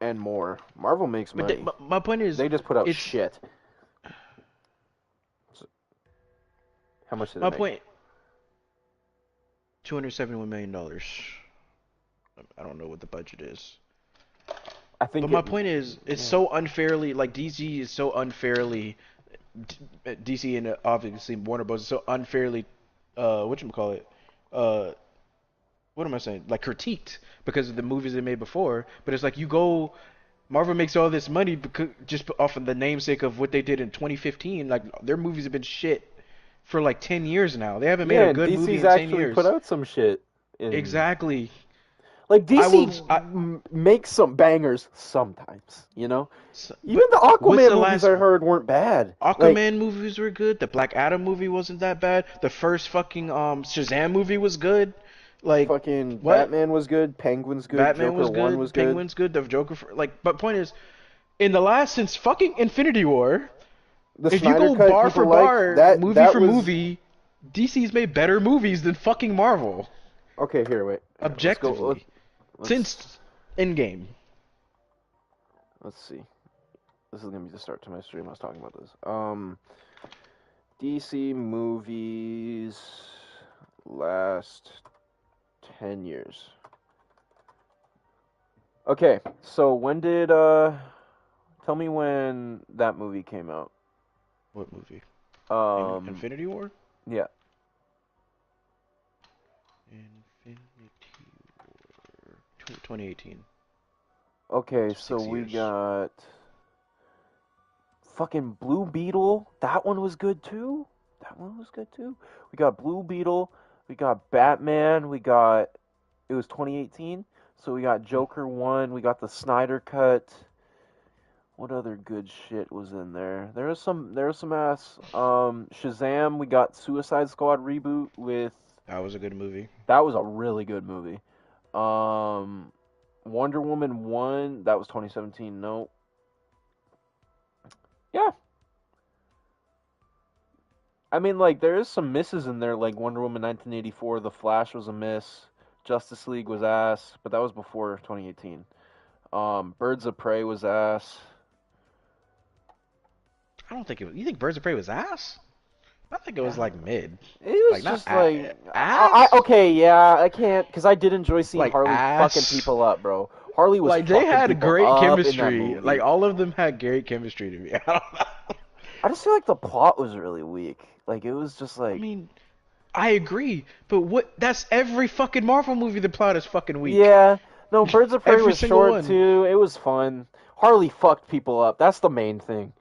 and more. Marvel makes But, they, money. but my point is, They just put out it's shit. So, how much did it my make? point. $271 million. I don't know what the budget is. I But think my it. point is, it's Yeah. so unfairly like DC is so unfairly DC and obviously Warner Bros. Is so unfairly whatchamacallit, uh what am I saying? Like critiqued because of the movies they made before. But it's like you go Marvel makes all this money because just off of the namesake of what they did in 2015. Like their movies have been shit for like 10 years now. They haven't made Yeah, a and good movie DC's in 10 actually put years. out some shit in. Exactly. Like I DC will. I, makes some bangers sometimes, you know. Even but the what's Aquaman the movies last I heard weren't bad. Like, Aquaman movies were good. The Black Adam movie wasn't that bad. The first fucking Shazam movie was good. Like fucking what? Batman was good, Penguin's good, Batman Joker was 1 was good. good. Penguin's good. The Joker like but point is in the last since fucking Infinity War, The if you Snyder go cut bar people for liked. bar, That movie that for was movie, DC's made better movies than fucking Marvel. okay, here, wait. Here, let's go Objectively. let's Since Endgame. let's see. This is going to be the start to my stream. I was talking about this. DC movies last 10 years. Okay, so when did tell me when that movie came out. What movie? Um Infinity War? yeah. Infinity War. 2018. Okay, so 6 we years. got fucking Blue Beetle. That one was good too. That one was good too. We got Blue Beetle. We got Batman. We got it was 2018. So we got Joker 1. We got the Snyder cut. What other good shit was in there? There was some ass Shazam. We got Suicide Squad reboot with That was a good movie. that was a really good movie. Um Wonder Woman 1, that was 2017. No. Yeah, I mean, like, there is some misses in there, like Wonder Woman 1984, The Flash was a miss, Justice League was ass, but that was before 2018. Birds of Prey was ass. I don't think it was. You think Birds of Prey was ass? I think it was Yeah, like mid. it was Like not just like, ass? okay, yeah, I can't, because I did enjoy seeing Like Harley fucking ass? people up, bro. Harley was Like they fucking had people great up in that chemistry. Like movie. all of them had great chemistry to me. I don't know. I just feel like the plot was really weak. Like, it was just I like, mean, I agree, but what? That's every fucking Marvel movie. The plot is fucking weak. yeah, no, Birds of Prey Every was single short one. too. It was fun. Harley fucked people up. That's the main thing.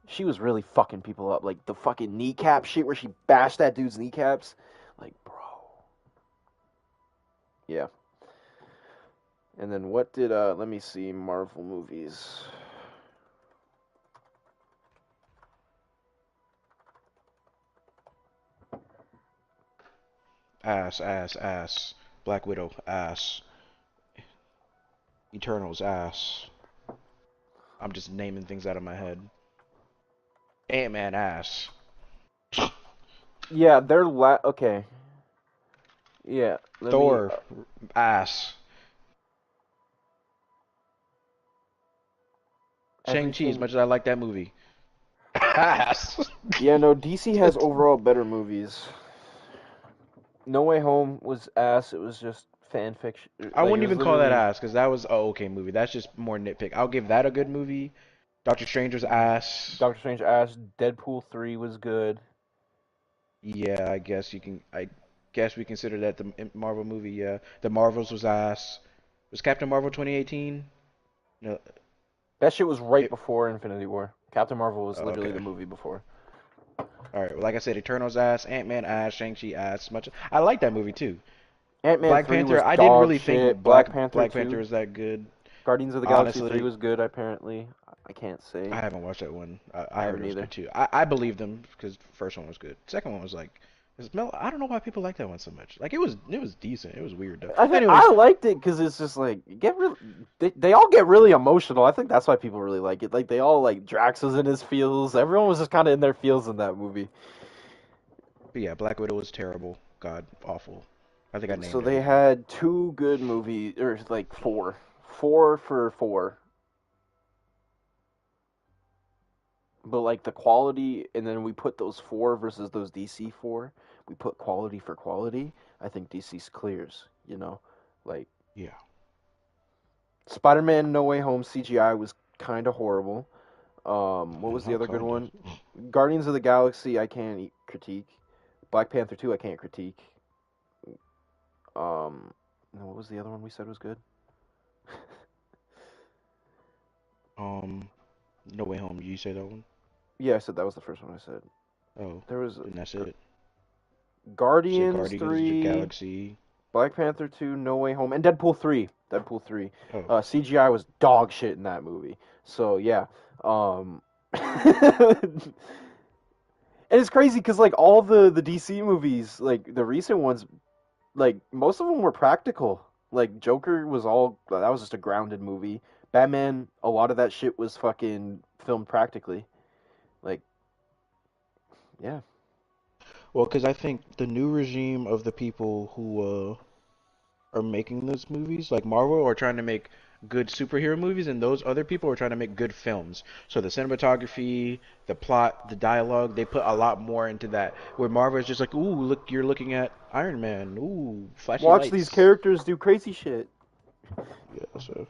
She was really fucking people up. Like the fucking kneecap shit where she bashed that dude's kneecaps. Like, bro. Yeah. And then what did let me see Marvel movies. Ass, ass, ass. Black Widow, ass. Eternals, ass. I'm just naming things out of my head. Ant-Man, ass. Yeah, they're okay. Yeah, let me Thor, ass. Shang-Chi, as everything. much as I like that movie. Ass. Yeah, no, DC has overall better movies. No Way Home was ass. It was just fan fiction. I Like it wouldn't was even call that literally ass, because that was a okay movie. That's just more nitpick. I'll give that a good movie. Doctor Stranger's ass. Doctor Strange ass. Deadpool 3 was good. Yeah, I guess you can. I guess we consider that the Marvel movie. Yeah, the Marvels was ass. Was Captain Marvel 2018? No. That shit was right It, before Infinity War. Captain Marvel was literally the okay. movie before. All right. Well, like I said, Eternals ass, Ant-Man ass, Shang-Chi ass. Much. I like that movie too. Ant-Man Black 3 Panther. was I didn't dog really shit. think Black Panther Black Panther 2. was that good. Guardians of the Galaxy 3 Honestly, was good, apparently. I can't say. I haven't watched that one. I I heard haven't it was either. good too. I believe them because the first one was good. Second one was like, I don't know why people like that one so much. Like it was decent. It was weird though. I Anyways, liked it because it's just like they all get really emotional. I think that's why people really like it. Like they all like Drax was in his feels. Everyone was just kind of in their feels in that movie. but yeah, Black Widow was terrible. God, awful. I think I So named they everything. had two good movies, or like four for four. But like the quality, and then we put those four versus those DC four. We put quality for quality. I think DC's clears. Like Yeah. Spider-Man: No Way Home CGI was kind of horrible. What was the Not other good kind of. one? Guardians of the Galaxy. I can't critique. Black Panther 2. I can't critique. What was the other one we said was good? Um, No Way Home. You say that one? Yeah, I said that was the first one I said. Oh, There was then that's it. You say Guardians Guardians of the 3, Galaxy. Black Panther 2, No Way Home, and Deadpool 3. Deadpool 3. Oh, CGI was dog shit in that movie. So yeah. And it's crazy because like all the DC movies, like the recent ones, like most of them were practical. Like Joker was all that was just a grounded movie. Batman, a lot of that shit was fucking filmed practically. Like, yeah. well, because I think the new regime of the people who are making those movies, like Marvel, are trying to make good superhero movies, and those other people are trying to make good films. So the cinematography, the plot, the dialogue, they put a lot more into that. Where Marvel is just like, ooh, look, you're looking at Iron Man, ooh, flashy Watch these lights. characters do crazy shit. Yeah, so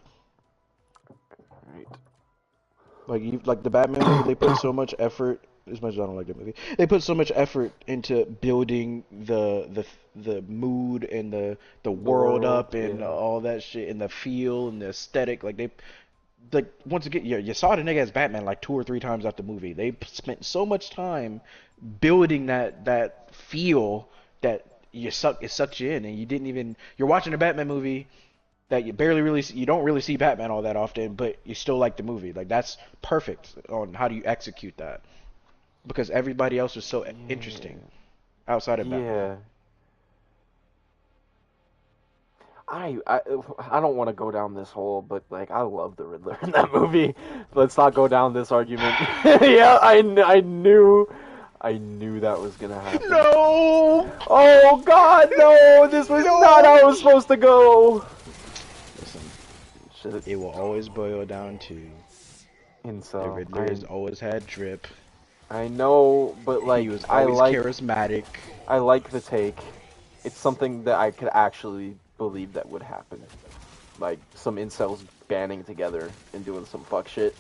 Right. like the Batman movie, they put so much effort. As much as I don't like that movie, they put so much effort into building the mood and the The world world, up and yeah. all that shit and the feel and the aesthetic. Like once again, you saw the nigga as Batman like two or three times out the movie. They spent so much time building that feel that it sucks you in, and you didn't even you're watching a Batman movie that you don't really see Batman all that often, but you still like the movie. Like that's perfect on how do you execute that because everybody else was so interesting Yeah. outside of Batman. Yeah. I I I don't want to go down this hole, but like I love the Riddler in that movie. Let's not go down this argument. Yeah, I knew that was gonna happen. No, Oh God, no! This was not how it was no. supposed to go. Listen, Shit, it will always boil down to the incel. Riddler I has always had drip. I know, but He like was I always like charismatic. I like the take. It's something that I could actually believe that would happen. Like some incels banding together and doing some fuck shit.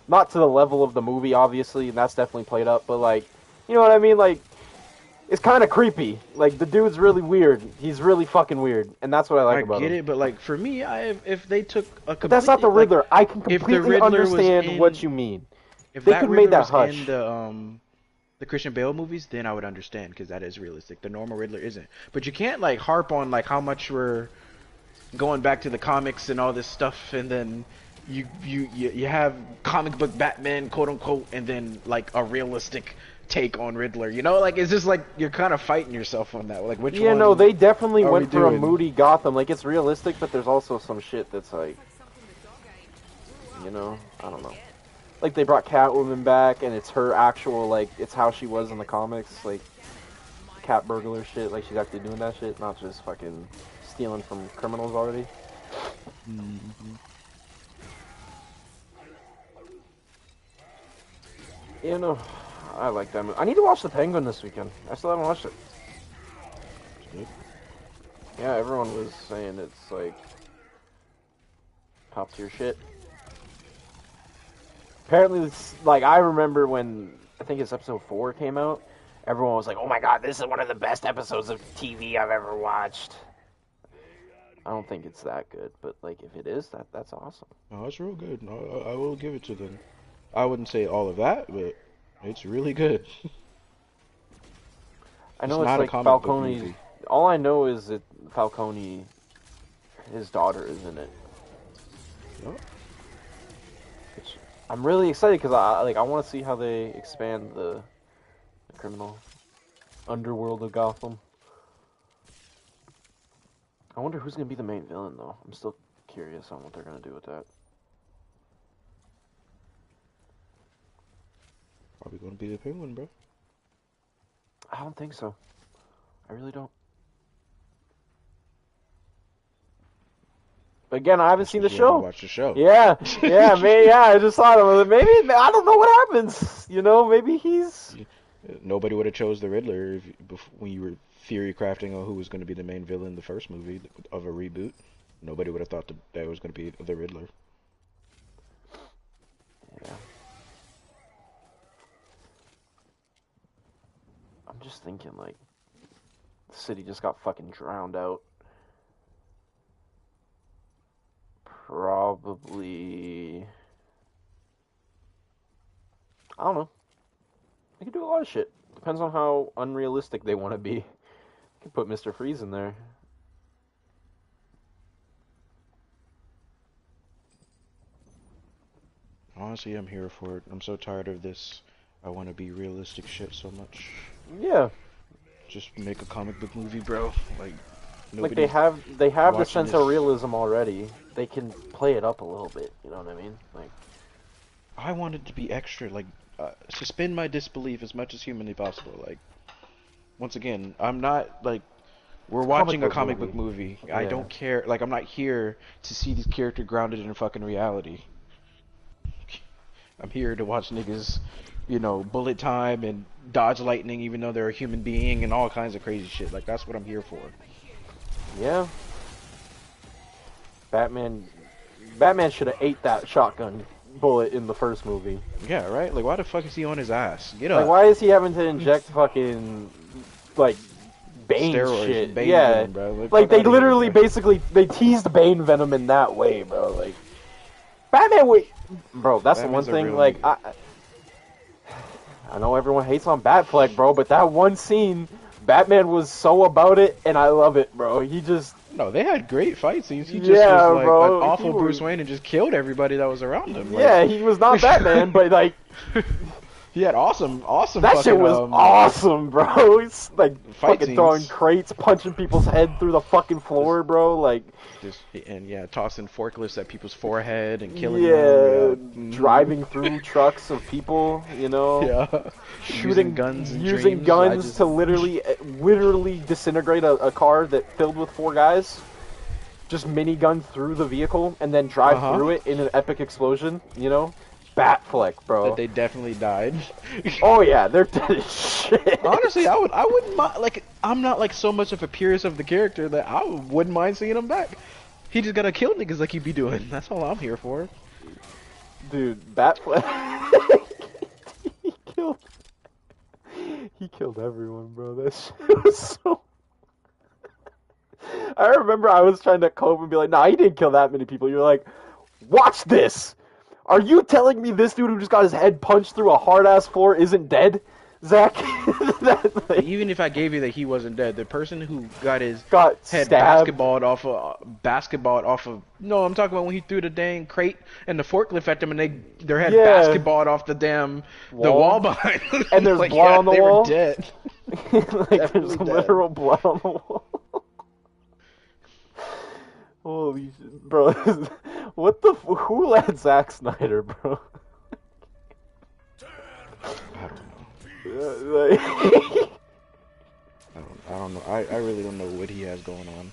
Not to the level of the movie, obviously, and that's definitely played up. But like, you know what I mean? Like, it's kind of creepy. Like the dude's really weird. He's really fucking weird, and that's what I like I about get him. it, but like for me, if they took a But that's not completely the like Riddler. I can if the completely Riddler was understand what in you mean. if They that could have made Riddler that was in hush. the Christian Bale movies, then I would understand because that is realistic. The normal Riddler isn't. But you can't like harp on like how much we're going back to the comics and all this stuff, and then you have comic book Batman, quote unquote, and then like a realistic take on Riddler. You know, like it's just like you're kind of fighting yourself on that. Like which Yeah, no, one they definitely are we went for a doing? moody Gotham. Like it's realistic, but there's also some shit that's like, I don't know. Like they brought Catwoman back, and it's her actual like it's how she was in the comics, like cat burglar shit. Like she's actually doing that shit, not just fucking stealing from criminals already. Mm-hmm. You know, I like that movie. I need to watch The Penguin this weekend. I still haven't watched it. Yeah, everyone was saying it's like top tier shit. Apparently, it's, like I remember when I think it's episode 4 came out. Everyone was like, "Oh my god, this is one of the best episodes of TV I've ever watched." I don't think it's that good, but like if it is, that's awesome. No, it's real good. No, I will give it to them. I wouldn't say all of that, but it's really good. I It's know it's not a like comic book Falcone's. movie. All I know is that Falcone, his daughter, is in it. Yep. Which I'm really excited because I want to see how they expand the criminal underworld of Gotham. I wonder who's gonna be the main villain though. I'm still curious on what they're gonna do with that. Probably gonna be the Penguin, bro. I don't think so. I really don't. Again, I haven't That's seen the because you haven't show. watched the show. Yeah, yeah, maybe. Yeah, I just thought of it. Maybe I don't know what happens. You know, maybe he's. Nobody would have chose the Riddler when you were theory crafting on who was going to be the main villain in the first movie of a reboot. Nobody would have thought that was going to be the Riddler. Yeah. I'm just thinking, like, the city just got fucking drowned out. Probably. I don't know. They could do a lot of shit. Depends on how unrealistic they want to be. Could put Mr. Freeze in there. Honestly, I'm here for it. I'm so tired of this. I want to be realistic shit so much. Yeah. Just make a comic book movie, bro. Like Like nobody's they have the watching sense of this. realism already. They can play it up a little bit. You know what I mean? Like, I want it to be extra. Like suspend my disbelief as much as humanly possible. Like once again, I'm not like we're watching a comic book movie. I Yeah. don't care. Like I'm not here to see these characters grounded in fucking reality. I'm here to watch niggas, bullet time and dodge lightning even though they're a human being and all kinds of crazy shit. Like that's what I'm here for. yeah. Batman should have ate that shotgun bullet in the first movie. Yeah, right? Like why the fuck is he on his ass? Get Like, up. why is he having to inject fucking, like, Bane Steroids, shit? Bane Yeah. venom, bro. Like, fuck they outta literally here, bro. basically, they teased Bane venom in that way, bro. Like, Batman, bro, that's Batman's the a one thing, real like, nigga. I know everyone hates on Batfleck, bro, but that one scene, Batman was so about it, and I love it, bro. He just, No, they had great fight scenes. He just Yeah, was like bro, an awful he was- Bruce Wayne and just killed everybody that was around him. yeah, he was not Batman, but, like, He had awesome that fucking, shit was awesome, bro. He's, like, fight fucking throwing scenes. crates, punching people's head through the fucking floor, bro, like... Tossing forklifts at people's forehead and killing Yeah, them. Yeah. driving through trucks of people, you know, Yeah. shooting guns and using dreams. guns to literally disintegrate a car that filled with 4 guys. Just minigun through the vehicle and then drive Uh-huh. through it in an epic explosion. You know, Batfleck, bro. That they definitely died. Oh yeah, they're dead as shit. Honestly, I wouldn't mind. Like, I'm not like so much of a purist of the character that I wouldn't mind seeing him back. He just gotta kill niggas like he be doing. That's all I'm here for. Dude, Batfleck. he killed. He killed everyone, bro. That shit was so. I remember I was trying to cope and be like, nah, he didn't kill that many people. You're like, watch this. Are you telling me this dude who just got his head punched through a hard-ass floor isn't dead? Zach? Even if I gave you that he wasn't dead, the person who got his got head stabbed. basketballed off of. No, I'm talking about when he threw the dang crate and the forklift at them, and their head Yeah. basketballed off the damn the Wall. wall behind them. And there's like, blood on the they wall? Were dead. Like, there's Definitely dead. literal blood on the wall. Holy shit, bro. What the... Who let Zack Snyder, bro? I don't know. Like... I don't know. I really don't know what he has going on.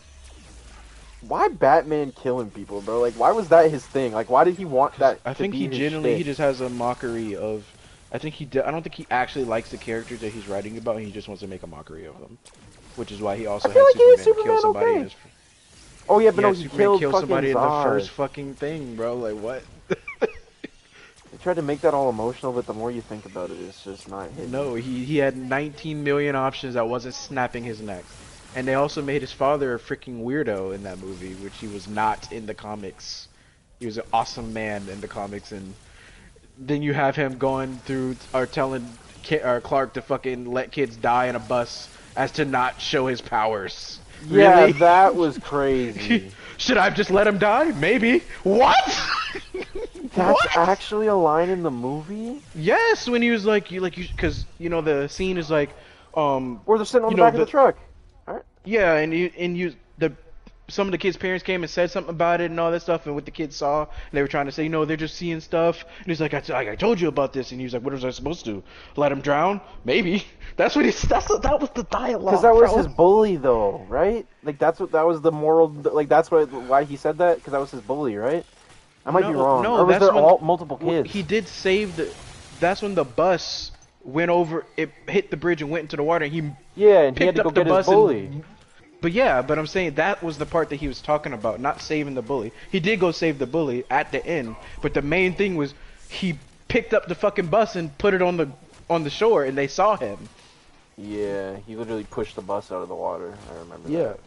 Why Batman killing people, bro? Like, why was that his thing? Like, why did he want that I to think be he his genuinely shtick? he just has a mockery of. I don't think he actually likes the characters that he's writing about. And he just wants to make a mockery of them, which is why he also I feel had like he was Superman kill Superman somebody. okay. In his, Oh, yeah, but no, had he Superman killed kill fucking somebody in the Zod. first fucking thing, bro. Like what? They tried to make that all emotional, but the more you think about it, it's just not hitting. No, he had 19 million options that wasn't snapping his neck. And they also made his father a freaking weirdo in that movie, which he was not in the comics. He was an awesome man in the comics, and then you have him going through or telling Clark to fucking let kids die in a bus as to not show his powers. Yeah, Really? that was crazy. Should I have just let him die? Maybe. What? That's What? actually a line in the movie? Yes, when he was like, because the scene is like, Where they're sitting on You the know, back of the truck. yeah, and the some of the kids' parents came and said something about it and all that stuff, and what the kids saw, and they were trying to say, no, they're just seeing stuff. And he's like, I told you about this, and he was like, what was I supposed to do? Let him drown? Maybe. That was the dialogue. Because that was his bully, though, right? Like that was the moral. Like that's why he said that. Because that was his bully, right? I might be wrong. No, or was that's there when multiple kids? he did save the. That's when the bus went over. It hit the bridge and went into the water. And he and he had picked to go up the get his bus bully. but I'm saying that was the part that he was talking about, not saving the bully. He did go save the bully at the end, but the main thing was he picked up the fucking bus and put it on the shore, and they saw him. Yeah, he literally pushed the bus out of the water. I remember. Yeah. That.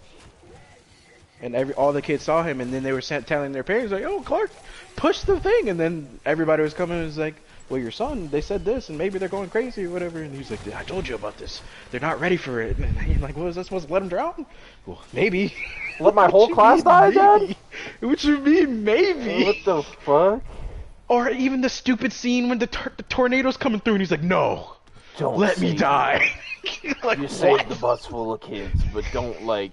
And all the kids saw him, and then they were telling their parents like, "Oh, Clark, push the thing," and then everybody was coming and was like, well, your son, they said this, and maybe they're going crazy or whatever. And he's like, I told you about this. They're not ready for it. And he's like, well, is that supposed to let him drown? Well, maybe. Let my whole class die, Dad? What you mean, maybe? What the fuck? Or even the stupid scene when the tornado's coming through, and he's like, no, don't let me die. Like, you saved the bus full of kids, but don't, like,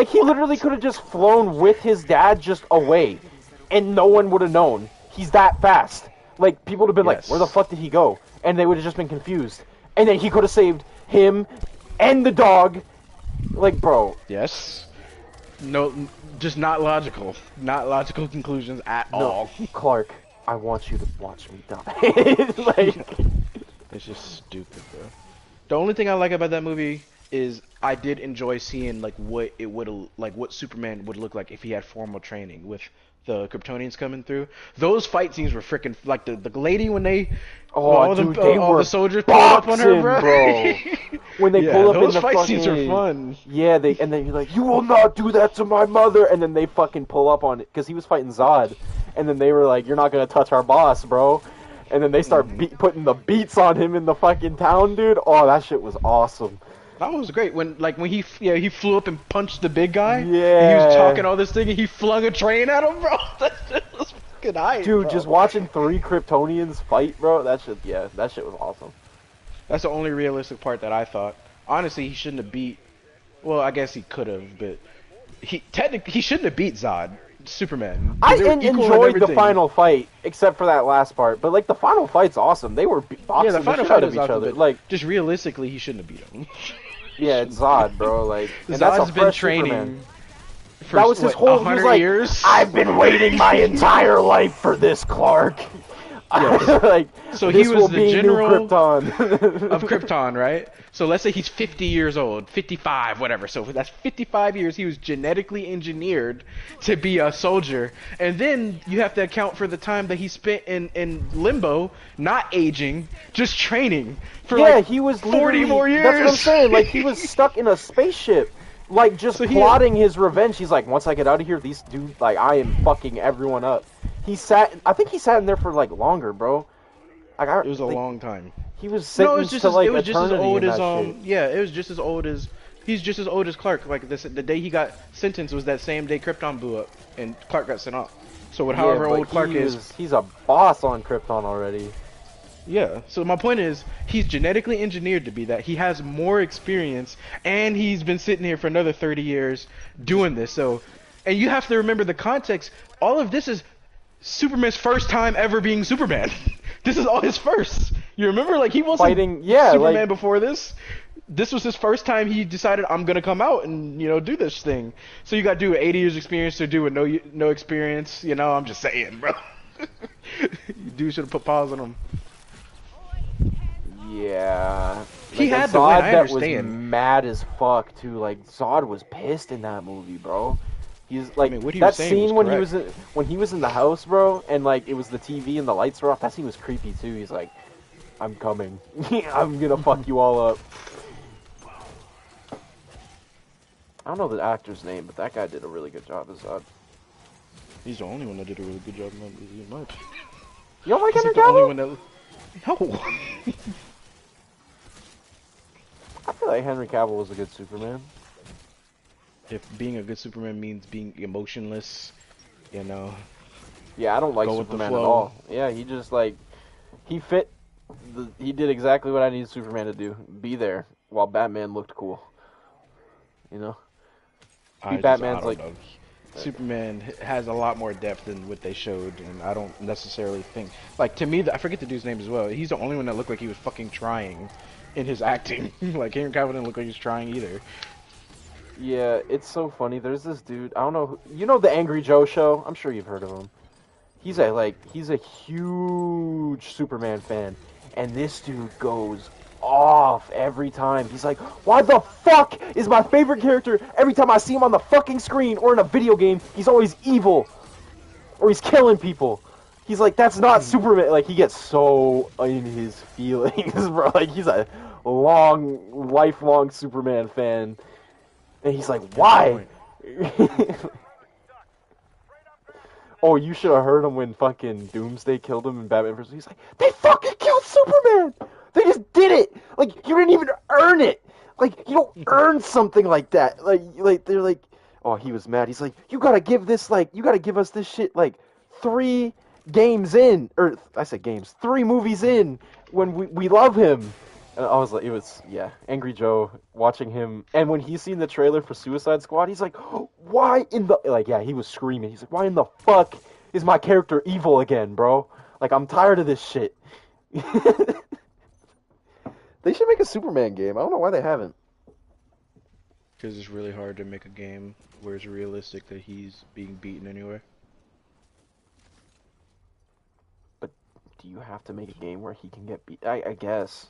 he literally could have just flown with his dad just away, and no one would have known. He's that fast. Like, people would have been like, where the fuck did he go? And they would have just been confused. And then he could have saved him and the dog. Like, bro. Yes. No, just not logical. Not logical conclusions at all. Clark, I want you to watch me die. Like, it's just stupid, bro. The only thing I like about that movie is I did enjoy seeing like what it would like what Superman would look like if he had formal training with the Kryptonians coming through. Those fight scenes were freaking like the lady when they all the soldiers pulled up on her, bro. When they pull up in the those fight fucking, scenes are fun. Yeah, and then you're like, you will not do that to my mother, and then they fucking pull up on it because he was fighting Zod, and then they were like, you're not gonna touch our boss, bro. And then they start putting the beats on him in the fucking town, dude. Oh, that shit was awesome. That was great when he flew up and punched the big guy. Yeah. And he was talking all this thing and he flung a train at him, bro. That shit was fucking hype, dude, bro. Just watching 3 Kryptonians fight, bro. That shit was awesome. That's the only realistic part that I thought. Honestly, he shouldn't have beat. Well, I guess he could have, but he shouldn't have beat Zod. Superman. I enjoyed the final fight, except for that last part. But like the final fight's awesome. They were boxing the shit out of each other. Like, just realistically, he shouldn't have beat him. Yeah, it's Zod, bro. Like, and Zod's been training. For, that was his whole 100 years. I've been waiting my entire life for this, Clark. Yes. Like, so he was the general Krypton. of Krypton, right? So let's say he's 50 years old, 55, whatever. So that's 55 years. He was genetically engineered to be a soldier, and then you have to account for the time that he spent in limbo, not aging, just training for he was 40 more years. That's what I'm saying. Like, he was stuck in a spaceship. Like, just plotting his revenge. He's like, once I get out of here, these dudes, like, I am fucking everyone up. I think he sat in there for, like, longer, bro. Like, it was a long time. He was sentenced to, like, it was just as old as, shit. yeah, it was just as old as, he's just as old as Clark. Like, the day he got sentenced was that same day Krypton blew up, and Clark got sent off. So, however old Clark is... He's a boss on Krypton already. Yeah, so my point is, he's genetically engineered to be that. He has more experience, and he's been sitting here for another 30 years doing this. So, and you have to remember the context. All of this is Superman's first time ever being Superman. This is all his first. You remember, like, he wasn't Superman before this. This was his first time he decided, I'm gonna come out and, you know, do this thing. So you got to do 80 years experience to do with no experience. You know, I'm just saying, bro. Dude should have put pause on him. Yeah. He had the win, I understand. Was mad as fuck too. Like, Zod was pissed in that movie, bro. He's like, that scene when he was in the house, bro, and like it was the TV and the lights were off. That scene was creepy too. He's like, I'm coming. I'm gonna fuck you all up. I don't know the actor's name, but that guy did a really good job as Zod. He's the only one that did a really good job in that movie, in my opinion. You don't like Henry Cavill? No. I feel like Henry Cavill was a good Superman. If being a good Superman means being emotionless, you know. Yeah, I don't like Superman at all. Yeah, he just like he did exactly what I needed Superman to do. Be there while Batman looked cool. You know? I Batman's don't like, know. Superman has a lot more depth than what they showed, and I don't necessarily think like to me. I forget the dude's name as well. He's the only one that looked like he was fucking trying in his acting. Like Henry Cavill didn't look like he was trying either. yeah, it's so funny. There's this dude. I don't know. You know the Angry Joe show? I'm sure you've heard of him. He's a huge Superman fan, and this dude goes off every time. He's like, "Why the fuck is my favorite character every time I see him on the fucking screen or in a video game? He's always evil, or he's killing people." He's like, "That's not Superman." Like he gets so in his feelings, bro. Like he's a lifelong Superman fan, and he's like, At this "Why?" point, Oh, you should have heard him when fucking Doomsday killed him in Batman vs. He's like, they fucking killed Superman! They just did it! Like, you didn't even earn it! Like, you don't earn something like that. Like they're like, oh, he was mad. He's like, you gotta give us this shit, like, 3 games in, or, I said games, 3 movies in, when we love him. And I was like, yeah, Angry Joe, watching him, and when he's seen the trailer for Suicide Squad, he's like, why in the, like, yeah, he was screaming, he's like, why in the fuck is my character evil again, bro? Like, I'm tired of this shit. They should make a Superman game, I don't know why they haven't. because it's really hard to make a game where it's realistic that he's being beaten anyway. But do you have to make a game where he can get beat? I guess.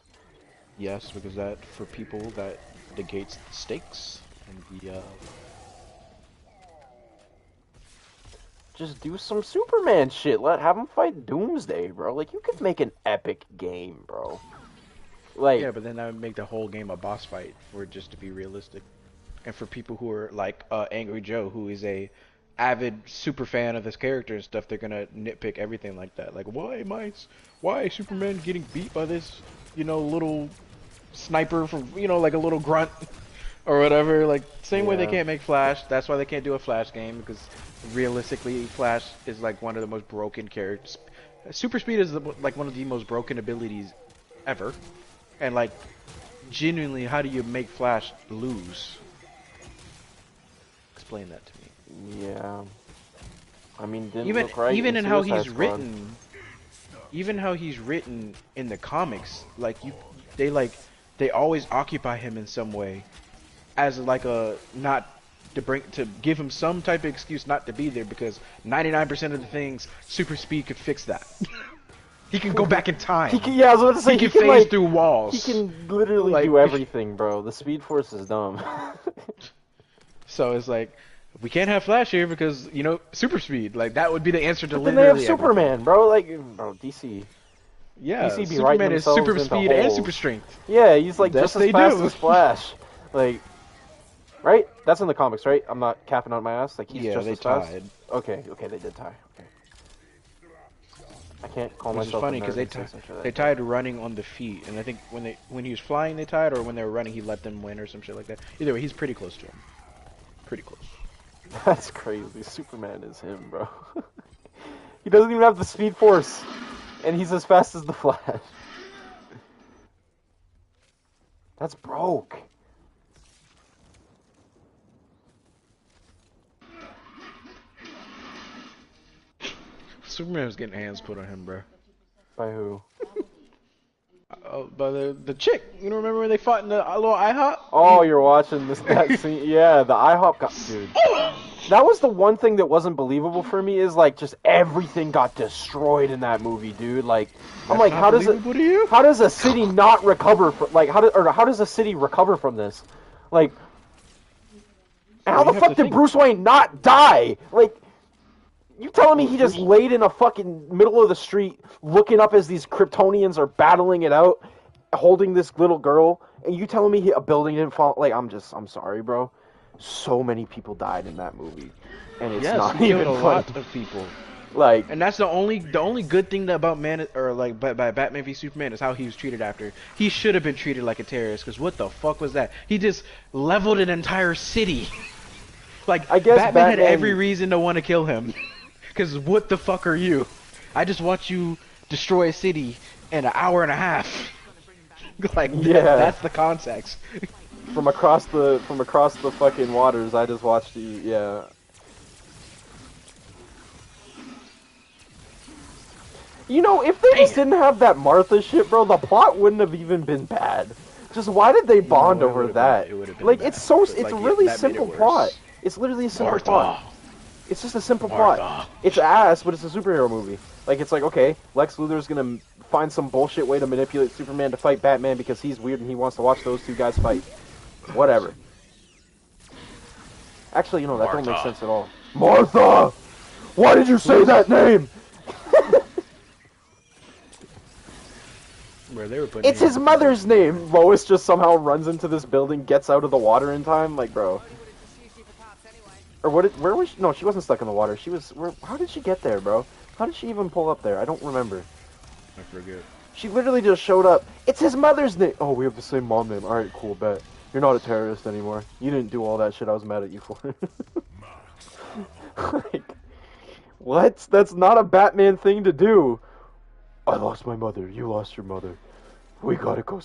Yes, because that for people that negates the stakes and the Just do some Superman shit. Have him fight Doomsday, bro. Like, you could make an epic game, bro. Like, yeah, but then that would make the whole game a boss fight for it just to be realistic. And for people who are like Angry Joe, who is a avid super fan of this character and stuff, they're gonna nitpick everything like that. Like, why is Superman getting beat by this, little sniper from, like a little grunt or whatever? Like, same way they yeah. can't make Flash. That's why they can't do a Flash game, because realistically, Flash is like one of the most broken characters. Super speed is like one of the most broken abilities ever. And like, genuinely, how do you make Flash lose? Explain that to me. Yeah. I mean, didn't Even look right even in in how Suicide he's Squad. written, even how he's written in the comics, like they always occupy him in some way, as like a not to give him some type of excuse not to be there, because 99% of the things super speed could fix that. He can go back in time. Yeah, I was about to say, he can phase like, through walls. He can literally Like, do everything, bro. The Speed Force is dumb. So it's like, we can't have Flash here because, super speed. Like, that would be the answer to But then they have literally Superman, everything. bro. Like, bro, DC. Yeah, DC be Superman writing is themselves super into speed and holes. super strength. Yeah, he's like Yes, just as they fast do. as Flash. Like, right? That's in the comics, right? I'm not capping out my ass. Like, he's Yeah, just they as fast. tied. Okay, they did tie. Okay. I can't call Which is myself. funny because they tied running on the feet, and I think when he was flying they tied, or when they were running he let them win or some shit like that. Either way, he's pretty close to him. Pretty close. That's crazy. Superman is him, bro. He doesn't even have the Speed Force, and he's as fast as the Flash. That's broke. Superman was getting hands put on him, bro. By who? By the chick. You remember when they fought in the little IHOP? Oh, you're watching that scene. Yeah, the IHOP got... Dude. That was the one thing that wasn't believable for me, is like just everything got destroyed in that movie, dude. Like, I'm like, how does a city not recover from, like, how does a city recover from this? Like, and how the fuck did Bruce Wayne not die? Like, you telling me he just laid in a fucking middle of the street looking up as these Kryptonians are battling it out, holding this little girl, and you telling me a building didn't fall? Like, I'm sorry, bro. So many people died in that movie, and it's not even a fun. lot of people. Like, and that's the only good thing about by Batman v Superman is how he was treated after. He should have been treated like a terrorist, because what the fuck was that? He just leveled an entire city. Like, I guess Batman had every reason to want to kill him. Because what the fuck are you? I just watch you destroy a city in an hour and a half. Like, yeah. That's the context. from across the fucking waters. I just watched you. Yeah. You know, if they Dang just it. didn't have that Martha shit, bro, the plot wouldn't have even been bad. Just why did they No, bond over that? it would have been Like, bad, but it's a like yeah, really that made it simple plot. worse. It's literally a simple plot. Martha, It's just a simple plot. Martha. It's ass, but it's a superhero movie. Like, it's like, okay, Lex Luthor's gonna find some bullshit way to manipulate Superman to fight Batman because he's weird and he wants to watch those two guys fight. Whatever. Actually, that don't make Martha. sense at all. Martha! Why did you say that name? Bro, they were putting It's me in his a mother's position, bro. name. Lois just somehow runs into this building, gets out of the water in time. Like, bro. Or what? Where was she? No, she wasn't stuck in the water. She was. How did she get there, bro? How did she even pull up there? I don't remember. I forget. She literally just showed up. It's his mother's name. Oh, we have the same mom name. All right, cool, bet. You're not a terrorist anymore. You didn't do all that shit I was mad at you for. Like, what? That's not a Batman thing to do. I lost my mother. You lost your mother. We gotta go.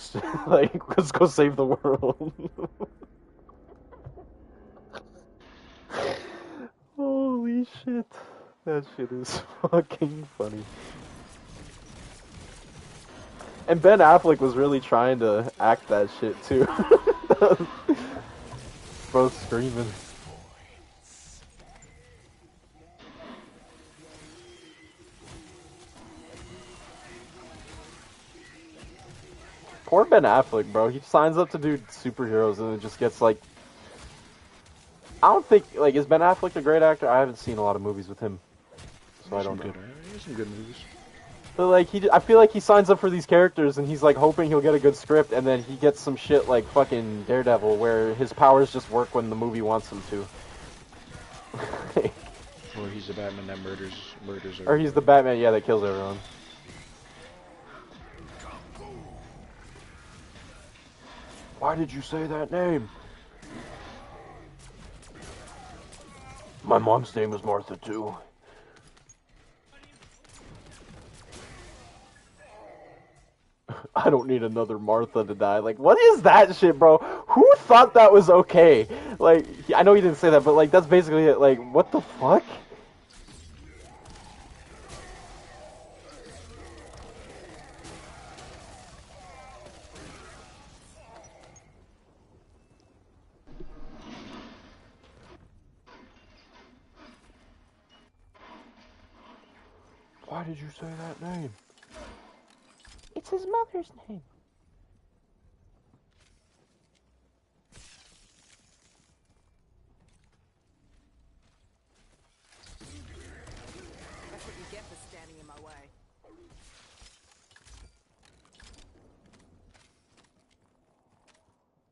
Like, let's go save the world. Holy shit. That shit is fucking funny. And Ben Affleck was really trying to act that shit too. Both screaming. Poor Ben Affleck, bro. He signs up to do superheroes and it just gets like. I don't think like is Ben Affleck a great actor? I haven't seen a lot of movies with him, so I don't know. There's some good movies. But like I feel like he signs up for these characters and he's like hoping he'll get a good script, and then he gets some shit like fucking Daredevil, where his powers just work when the movie wants them to. Or he's the Batman that murders Or he's the Batman, yeah, that kills everyone. Why did you say that name? My mom's name was Martha too. I don't need another Martha to die. Like, what is that shit, bro? Who thought that was okay? Like, I know he didn't say that, but like, that's basically it. Like, what the fuck? Why did you say that name? It's his mother's name. That's what you get for standing in my way.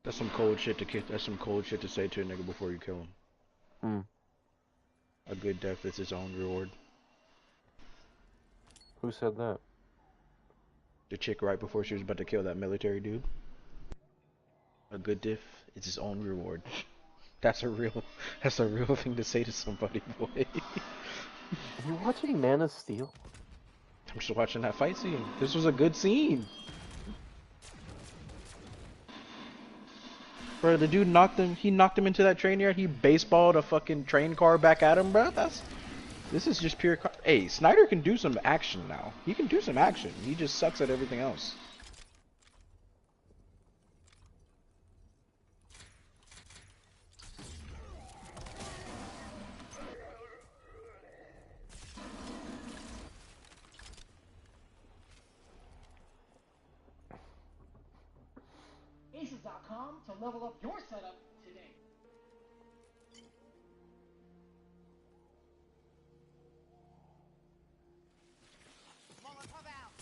That's some cold shit to kick. That's some cold shit to say to a nigga before you kill him. Hmm. A good death is its own reward. Who said that? The chick right before she was about to kill that military dude. A good death is its own reward. That's a real. That's a real thing to say to somebody, boy. Are you watching Man of Steel? I'm just watching that fight scene. This was a good scene. Bro, the dude knocked him. He knocked him into that train yard. He baseballed a fucking train car back at him, bro. This is just pure. Hey, Snyder can do some action now. He can do some action. He just sucks at everything else. Aces.com to level up your setup today. Molotov out.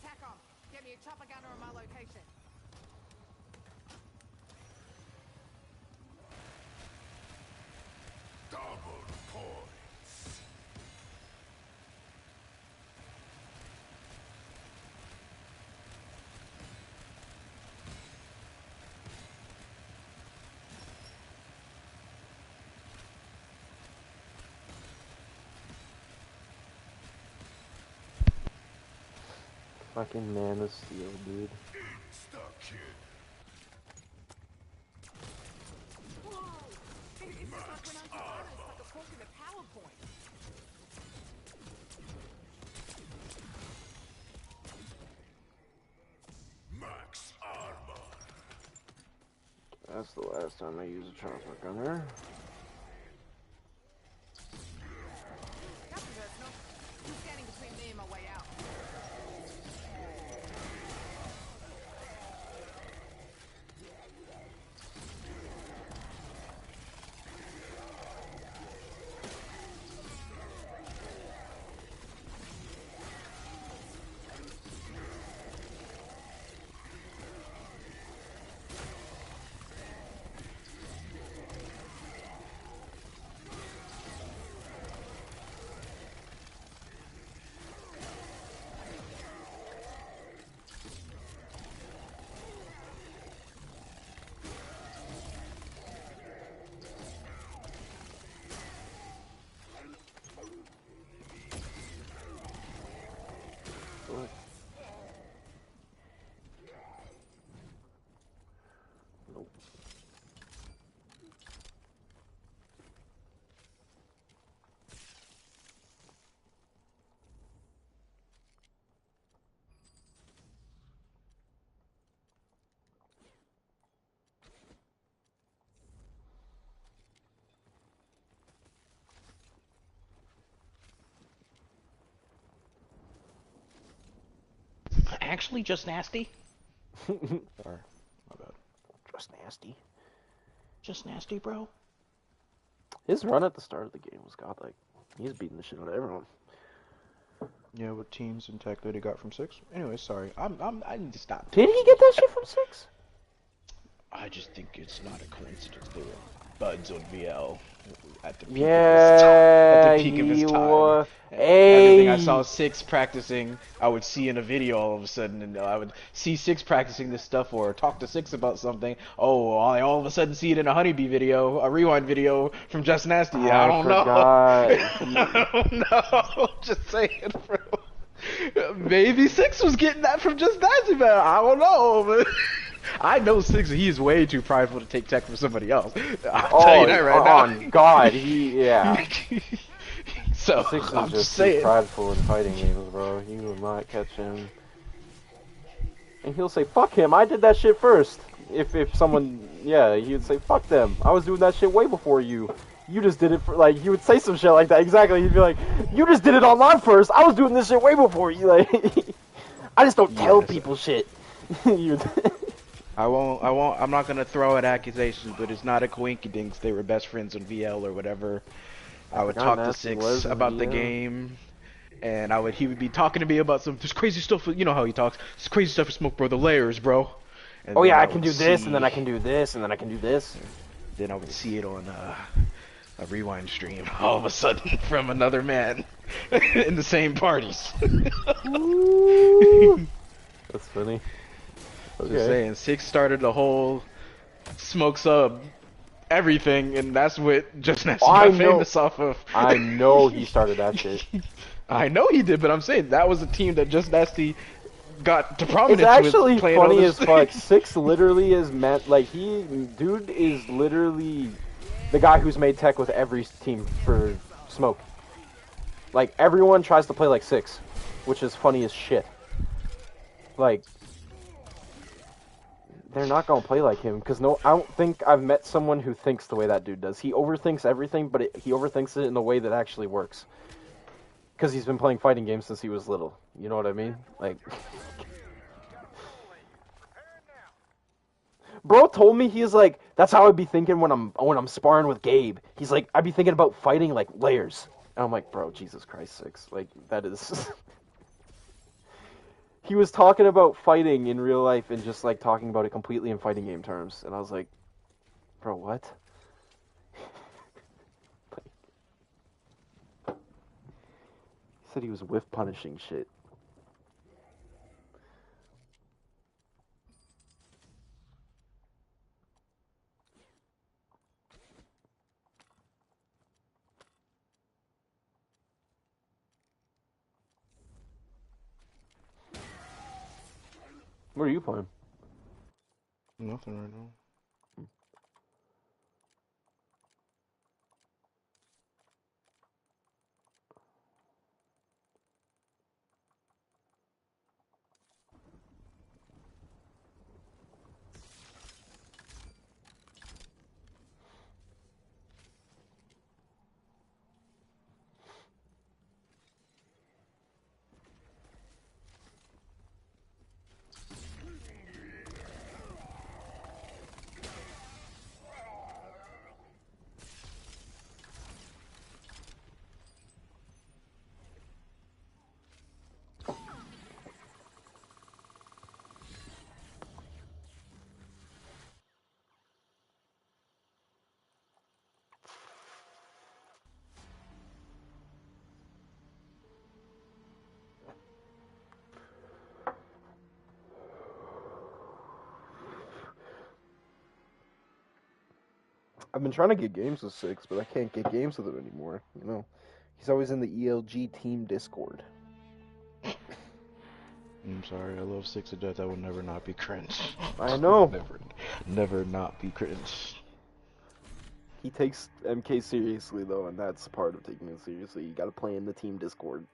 TACOM, get me a chopper gunner on my location. Fucking Man of Steel, dude. It's just like when Uncle Arthur stuck a fork in the PowerPoint. That's the last time I use a chopper gunner. Nothing personal. He's standing between me and my way out. Nope. Actually, just nasty. Sorry, my bad. Just nasty. Just nasty, bro. His run at the start of the game was godlike. He's beating the shit out of everyone. Yeah, what teams and tech that he got from 6. Anyway, sorry. I need to stop. Did he get that shit from 6? I just think it's not a coincidence they were buds on VL at the peak Yeah, of his time. was. Everything I Hey. saw 6 practicing, I would see in a video all of a sudden, and I would see 6 practicing this stuff or talk to 6 about something. Oh, I all of a sudden see it in a Honeybee video, a Rewind video from Just Nasty. I don't forgot. know. I don't know. Just saying, bro. Maybe 6 was getting that from Just Nasty, man. I don't know, but I know 6. He is way too prideful to take tech from somebody else. I'll tell you that right now. On God, yeah. So 6 is I'm just just too saying. prideful in fighting games, bro. You will not catch him. And he'll say, "Fuck him! I did that shit first." If someone, yeah, he would say, "Fuck them! I was doing that shit way before you. You just did it for like." He would say some shit like that. Exactly. He'd be like, "You just did it online first. I was doing this shit way before you." Like, I just don't tell people shit. I'm not gonna throw out accusations, but it's not a coinkydinks. They were best friends on VL or whatever. I would talk to 6 about the game, and he would be talking to me about some this crazy stuff. You know how he talks. This crazy stuff with Smoke, bro. The layers, bro. And oh yeah, I can do this, and then I can do this, and then I can do this. Then I would see it on a Rewind stream all of a sudden from another man in the same parties. That's funny. Okay. Just saying, 6 started the whole Smoke Sub everything, and that's what Just Nasty got famous off of. I know he started that shit. I know he did, but I'm saying that was a team that Just Nasty got to prominence It's actually with funny as fuck. 6 literally is meant like dude is literally the guy who's made tech with every team for Smoke. Like everyone tries to play like 6, which is funny as shit. Like they're not gonna play like him because I don't think I've met someone who thinks the way that dude does. He overthinks everything, but he overthinks it in a way that actually works. Because he's been playing fighting games since he was little. You know what I mean? Like, bro told me he's like, that's how I'd be thinking when I'm sparring with Gabe. He's like, I'd be thinking about fighting like layers. And I'm like, bro, Jesus Christ, 6. Like that is. He was talking about fighting in real life and just like talking about it completely in fighting game terms, and I was like, bro, what? He said he was whiff punishing shit. What are you playing? Nothing right now. I've been trying to get games with Six, but I can't get games with him anymore. You know, he's always in the ELG team Discord. I'm sorry, I love Six to death. I will never not be cringe. I know. Never not be cringe. He takes MK seriously though, and that's part of taking it seriously. You got to play in the team Discord.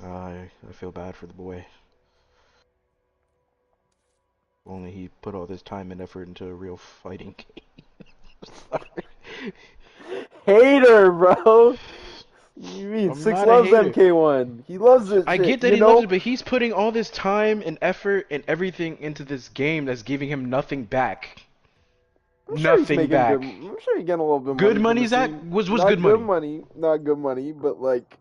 I feel bad for the boy. Only he put all this time and effort into a real fighting game. Sorry. Hater, bro. You mean I'm Six not a loves hater. MK1? He loves it. I shit, get that you he know? loves it, but he's putting all this time and effort and everything into this game that's giving him nothing back. I'm sure he's Nothing making back. good. I'm sure he's getting a little bit Good money money, from the Zach? scene. Was Not good money. Not good money, but like,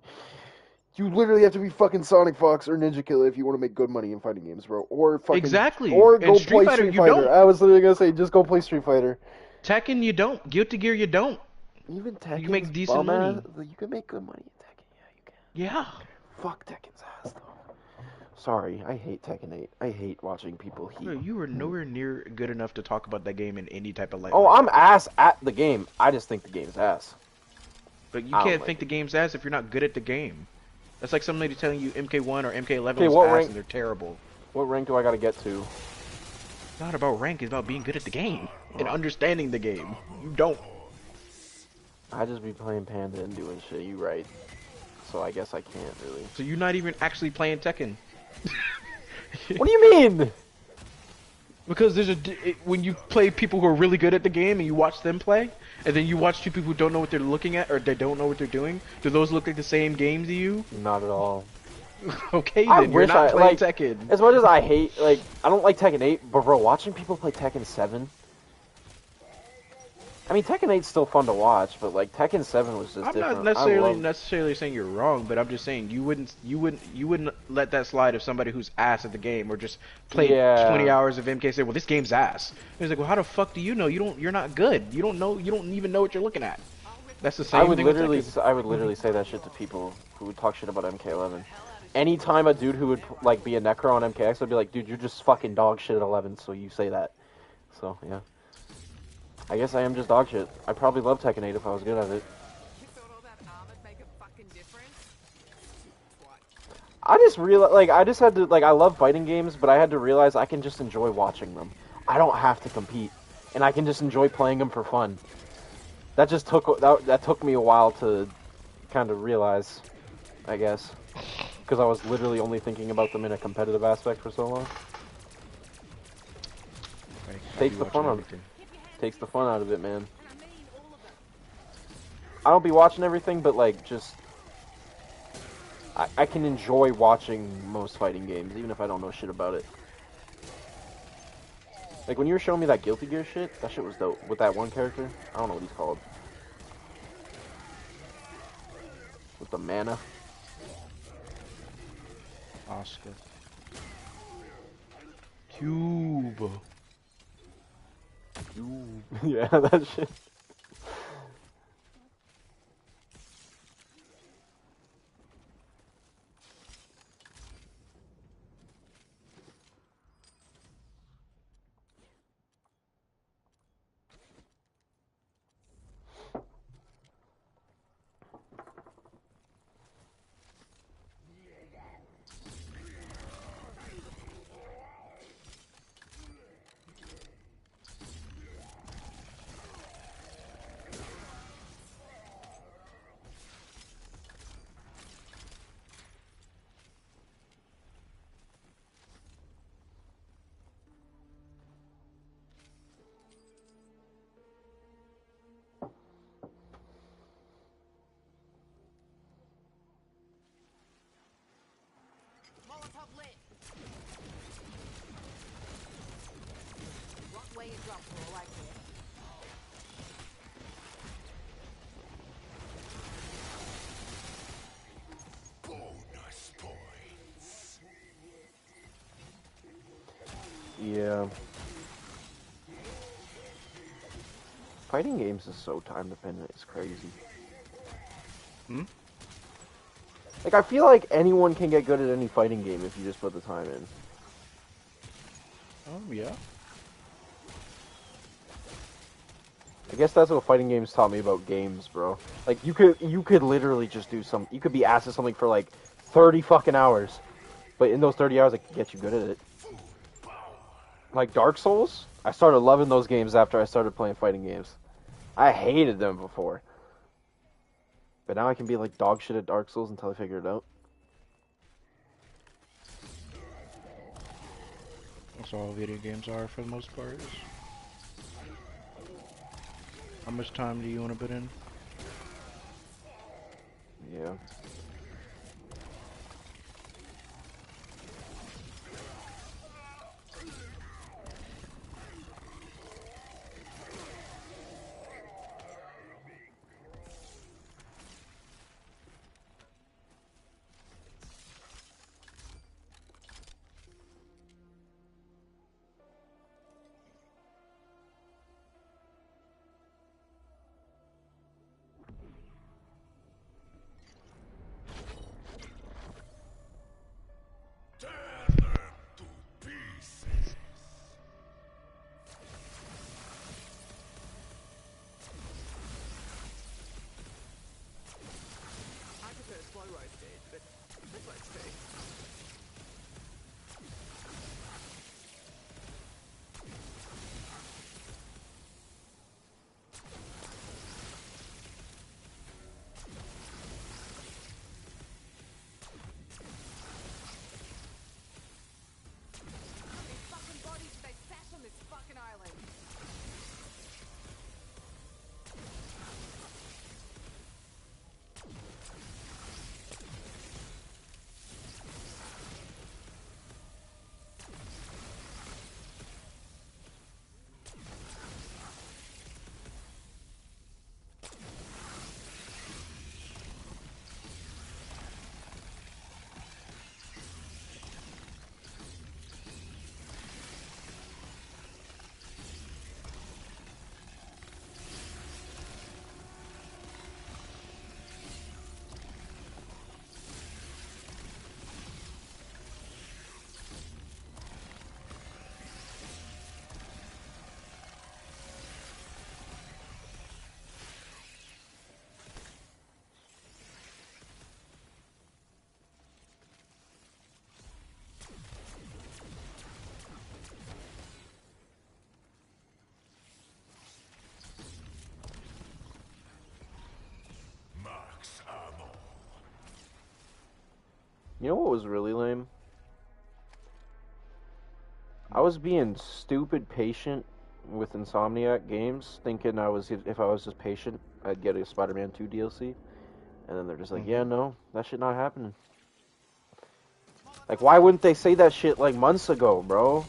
you literally have to be fucking Sonic Fox or Ninja Killer if you want to make good money in fighting games, bro. Or fucking Exactly. Or And go Street play Fighter, Street you Fighter. don't. I was literally gonna say just go play Street Fighter. Tekken, you don't. Guilty Gear, you don't. Even Tekken's You make decent money. You can make good money in Tekken. Yeah, you can. Yeah. Fuck Tekken's ass though. Sorry, I hate Tekken 8. I hate watching people heat. Bro, you were nowhere near good enough to talk about that game in any type of light. Oh, I'm ass at the game. I just think the game's ass. But you I don't can't like think it. the game's ass if you're not good at the game. That's like somebody telling you MK1 or MK11 Okay, was what ass rank- and they're terrible. What rank do I gotta get to? It's not about rank, it's about being good at the game and understanding the game. You don't. I just be playing Panda and doing shit. You right. So I guess I can't really. So you're not even actually playing Tekken. What do you mean? Because when you play people who are really good at the game and you watch them play, and then you watch two people who don't know what they're looking at or they don't know what they're doing, do those look like the same game to you? Not at all. Okay, I then you're wish not I playing like. Tekken. As much as I hate, like, I don't like Tekken 8, but bro, watching people play Tekken 7. I mean, Tekken 8's still fun to watch, but like Tekken 7 was just I'm different. not necessarily saying you're wrong, but I'm just saying you wouldn't let that slide if somebody who's ass at the game or just played 20 hours of MK say, well, this game's ass. And he's like, well, how the fuck do you know? You're not good. You don't even know what you're looking at. That's the same thing with Tekken. I would literally say that shit to people who would talk shit about MK11. Anytime a dude who would like be a necro on MKX would be like, dude, you're just fucking dog shit at 11, so you say that. So yeah. I guess I am just dog shit. I'd probably love Tekken 8 if I was good at it. You thought all that armor'd make a fucking difference? What? I just realized, like, I just had to, like, I love fighting games, but I had to realize I can just enjoy watching them. I don't have to compete, and I can just enjoy playing them for fun. That just took, that took me a while to kind of realize, I guess. Because I was literally only thinking about them in a competitive aspect for so long. Takes the fun out of it. Takes the fun out of it, man. And I mean all of it. I don't be watching everything, but like just I can enjoy watching most fighting games, even if I don't know shit about it. Like when you were showing me that Guilty Gear shit, that shit was dope. With that one character, I don't know what he's called. With the mana. Oscar. Cube. Yeah, that shit. uproar, I guess. Yeah. Fighting games is so time dependent, it's crazy. Hmm? Like, I feel like anyone can get good at any fighting game if you just put the time in. Yeah. I guess that's what fighting games taught me about games, bro. Like, you could literally just do you could be asked at something for like 30 fucking hours. But in those 30 hours, it can get you good at it. Like Dark Souls, I started loving those games after I started playing fighting games. I hated them before. But now I can be like dog shit at Dark Souls until I figure it out. That's all video games are for the most part. How much time do you want to put in? Yeah. I prefer slow roasted, but this works too. These fucking bodies, they sat on this fucking island. You know what was really lame? I was being stupid patient with Insomniac Games, thinking if I was just patient, I'd get a Spider-Man 2 DLC. And then they're just like, yeah, no, that shit not happening. Like, why wouldn't they say that shit like months ago, bro?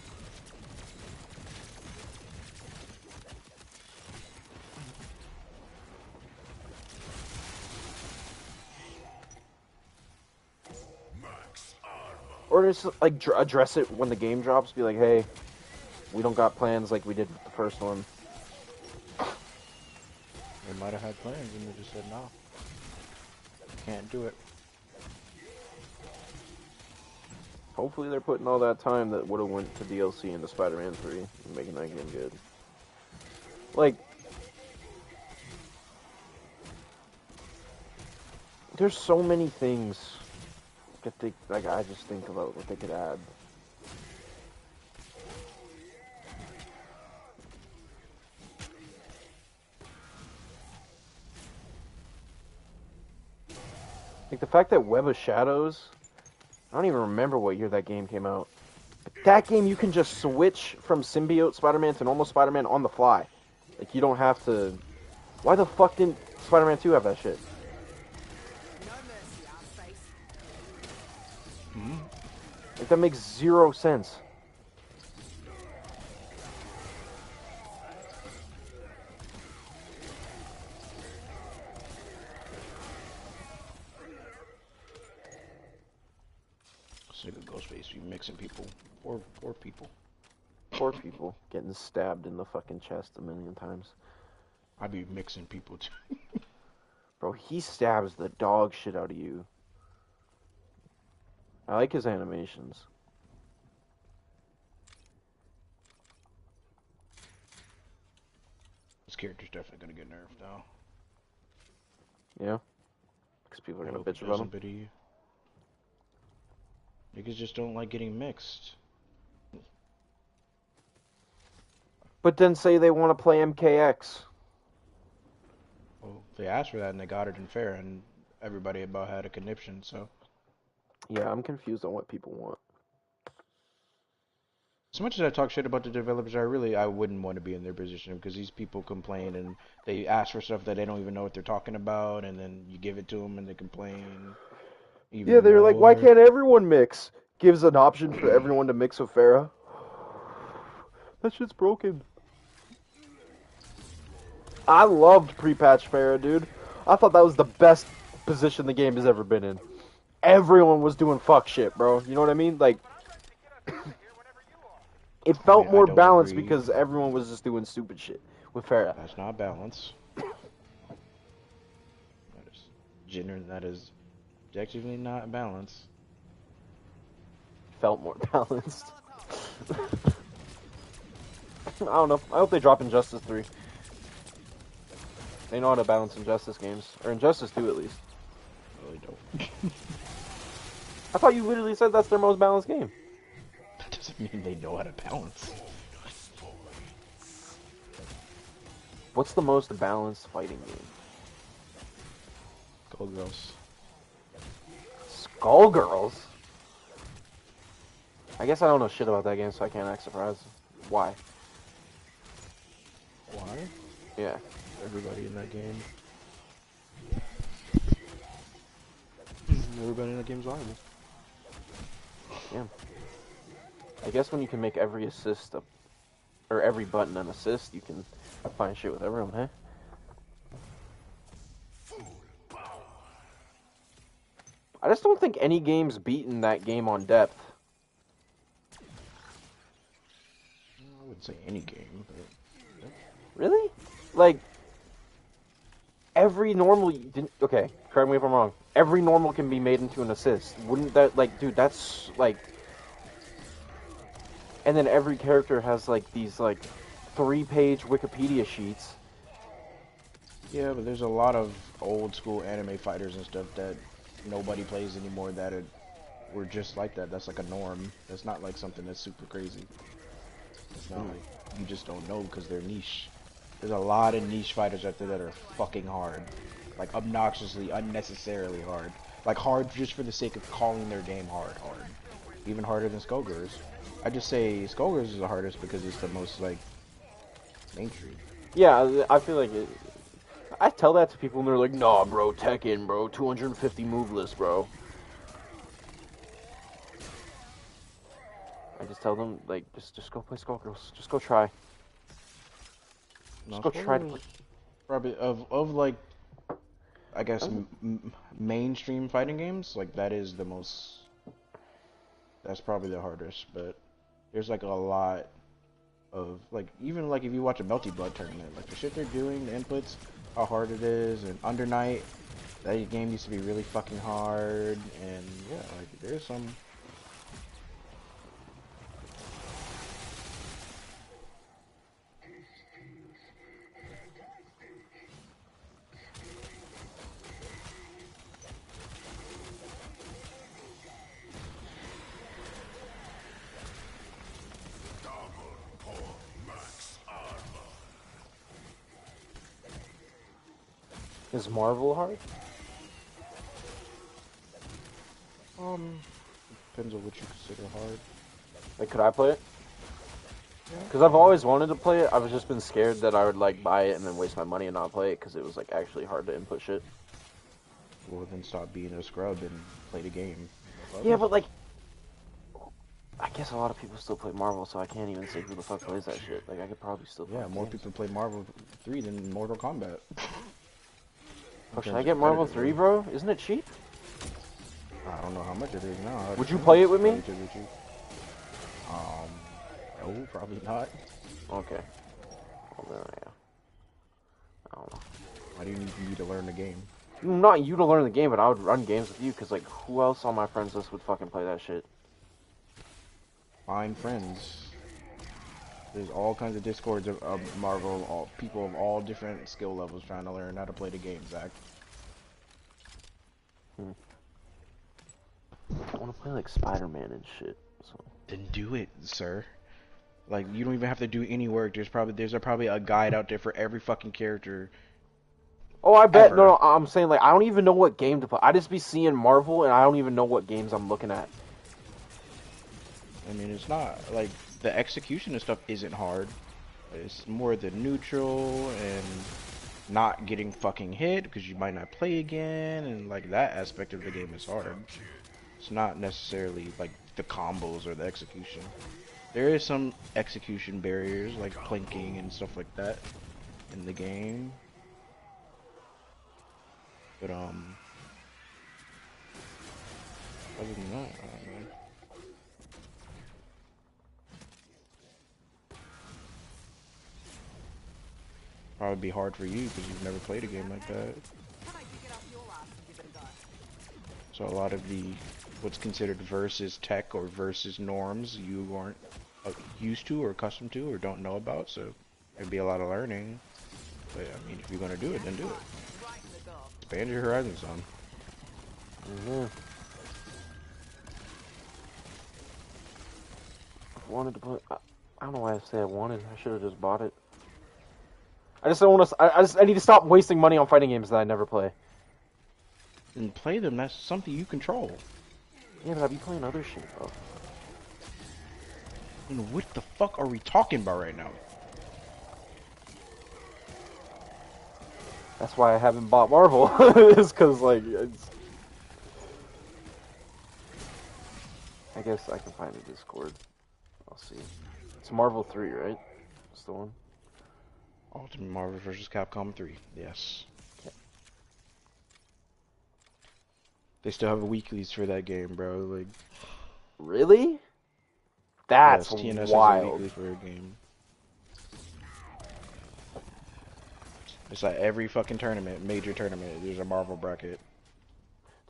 Or just like address it when the game drops. Be like, hey, we don't got plans like we did with the first one. They might have had plans and they just said no. Can't do it. Hopefully they're putting all that time that would have went to DLC into Spider-Man 3 and making that game good. Like, there's so many things that I just think about what they could add. Like the fact that Web of Shadows, I don't even remember what year that game came out. But that game you can just switch from symbiote Spider-Man to normal Spider-Man on the fly. Like you don't have to. Why the fuck didn't Spider-Man 2 have that shit? No mercy, ass face. Like that makes zero sense. nigga Ghostface be mixing people. Poor people. Poor people getting stabbed in the fucking chest a million times. I be mixing people too. Bro, he stabs the dog shit out of you. I like his animations. This character's definitely gonna get nerfed now. Yeah? Because people are I gonna hope it bitch about him. doesn't be. Niggas just don't like getting mixed. But then say they want to play MKX. Well, they asked for that and they got it in fair, and everybody about had a conniption, so. Yeah, I'm confused on what people want. As much as I talk shit about the developers, I wouldn't want to be in their position because these people complain and they ask for stuff that they don't even know what they're talking about, and then you give it to them and they complain Yeah, even they're like, why more. can't everyone mix? Gives an option for everyone to mix with Farah. That shit's broken. I loved pre-patch Farah, dude. I thought that was the best position the game has ever been in. Everyone was doing fuck shit, bro. You know what I mean? Like, it I felt mean, I more don't balanced agree. because everyone was just doing stupid shit with Farah. That's not balance. That is that is objectively not balance. Felt more balanced. I don't know. I hope they drop Injustice 3. They know how to balance Injustice games. Or Injustice 2, at least. Really don't. I thought you literally said that's their most balanced game. That doesn't mean they know how to balance. What's the most balanced fighting game? Skullgirls. Skullgirls? I guess I don't know shit about that game, so I can't act surprised. Why? Why? Yeah. Everybody in that game. Everybody in that game's viable. Yeah. I guess when you can make every assist or every button an assist, you can find shit with everyone, hey? I just don't think any game's beaten that game on depth. I wouldn't say any game, but... Really? Like, every normal... Okay, correct me if I'm wrong. Every normal can be made into an assist. Wouldn't that, like, dude, that's, like... And then every character has, like, these, like, 3-page Wikipedia sheets. Yeah, but there's a lot of old school anime fighters and stuff that nobody plays anymore that were just like that. That's like a norm. That's not like something that's super crazy. It's not like you just don't know because they're niche. There's a lot of niche fighters out there that are fucking hard. Like obnoxiously, unnecessarily hard. Like hard just for the sake of calling their game hard. Even harder than Skullgirls. I just say Skullgirls is the hardest because it's the most like mainstream. Yeah, I feel like it... I tell that to people and they're like, nah, bro, Tekken, bro, 250 move list, bro. I just tell them, like, just go play Skullgirls. Just go try. Just go try to play. Probably of like, I guess mainstream fighting games, like that is the most. That's probably the hardest, but there's like a lot of like even like if you watch a Melty Blood tournament, like the shit they're doing, the inputs, how hard it is, and Under Night, that game used to be really fucking hard, and yeah, like there's some. Is Marvel hard? Depends on what you consider hard. Like, could I play it? Because I've always wanted to play it. I've just been scared that I would, like, buy it and then waste my money and not play it because it was, like, actually hard to input shit. Well, then stop being a scrub and play the game. Yeah, but, like, I guess a lot of people still play Marvel, so I can't even say who the fuck plays that shit. Like, I could probably still play Yeah, more people play Marvel 3 than Mortal Kombat. Oh, should I get Marvel 3, bro? Isn't it cheap? I don't know how much it is now. Would you play it with me? Relatively cheap. No, probably not. Okay. Well, then, yeah. I don't know. Why do you need me to learn the game? Not you to learn the game, but I would run games with you, because, like, who else on my friends list would fucking play that shit? Find friends. There's all kinds of discords of Marvel, all people of all different skill levels trying to learn how to play the game, Zach. I want to play, like, Spider-Man and shit, so... Then do it, sir. Like, you don't even have to do any work. There's probably a guide out there for every fucking character. Oh, I bet. Ever. No, I'm saying, like, I don't even know what game to play. I just be seeing Marvel, and I don't even know what games I'm looking at. I mean, it's not, like, the execution and stuff isn't hard. It's more the neutral and not getting fucking hit because you might not play again, and, like, that aspect of the game is hard. It's not necessarily, like, the combos or the execution. There is some execution barriers, like plinking and stuff like that in the game. But, other than that, I don't know. Probably be hard for you because you've never played a game like that. So a lot of the what's considered versus tech or versus norms you aren't used to or accustomed to or don't know about, so there'd be a lot of learning. But I mean, if you're gonna do it, then do it. Expand your horizons, son. Mm-hmm. I wanted to play... I don't know why I say I wanted. I should have just bought it. I just don't want to... I need to stop wasting money on fighting games that I never play. And play them, that's something you control. Yeah, but I'll be playing other shit, though. And what the fuck are we talking about right now? That's why I haven't bought Marvel. It's because, like, it's... I guess I can find a Discord. I'll see. It's Marvel 3, right? That's the one. Ultimate Marvel vs. Capcom 3, yes. Okay. They still have weeklies for that game, bro. Like, really? That's yes, TNS wild. has a weekly for a game. It's like every fucking tournament, major tournament, there's a Marvel bracket.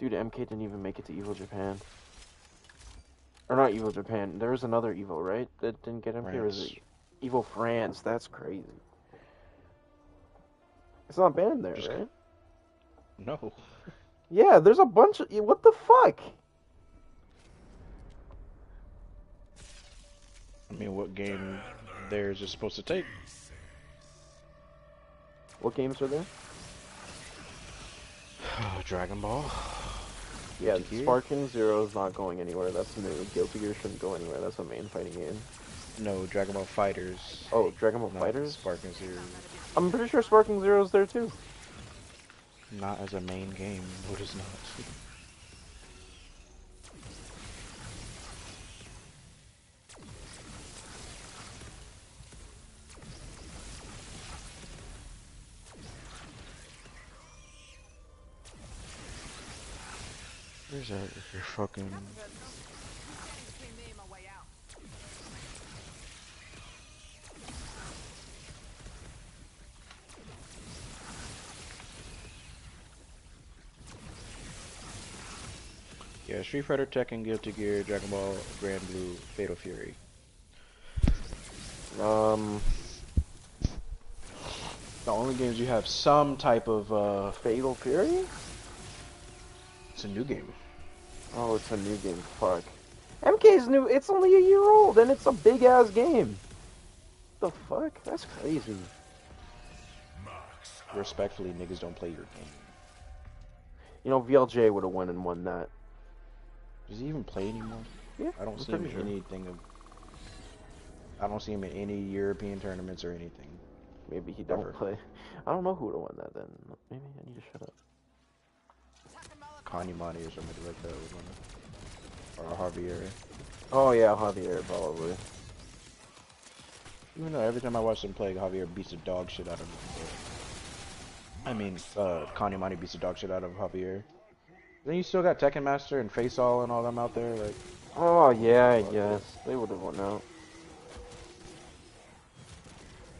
Dude, MK didn't even make it to Evo Japan. Or not Evo Japan. There was another Evo, right? That didn't get MK, or is it Evo France? That's crazy. It's not banned there, right? No. Yeah, there's a bunch of... What the fuck? I mean, what game theirs is supposed to take? What games are there? Dragon Ball. Yeah, Guilty Gear? Sparking Zero is not going anywhere. That's new. Guilty Gear shouldn't go anywhere. That's a main fighting game. No, Dragon Ball Fighters. Oh, Dragon Ball Not Fighters? Sparking Zero. I'm pretty sure Sparking Zero's there too. Not as a main game. What is not? Where's that? If you're fucking. Yeah, Street Fighter, Tekken, Guilty Gear, Dragon Ball, Grand Blue, Fatal Fury. The only games you have some type of Fatal Fury? it's a new game. Oh, it's a new game. Fuck. MK's new. It's only a year old, and it's a big ass game. The fuck? That's crazy. Respectfully, niggas don't play your game. You know, VLJ would have won that. Does he even play anymore? Yeah, I don't I'm see him in pretty sure. anything of. I don't see him in any European tournaments or anything. Maybe he don't play. I don't know who would have won that then. Maybe I need to shut up. Kanimani or somebody like that would win it. Or Javier. Oh yeah, Javier probably. Even though every time I watch him play, Javier beats the dog shit out of him. I mean, Kanimani beats the dog shit out of Javier. Then you still got Tekken Master and Face All and all them out there. Like, Oh yeah, I fuck it. guess they would have won out.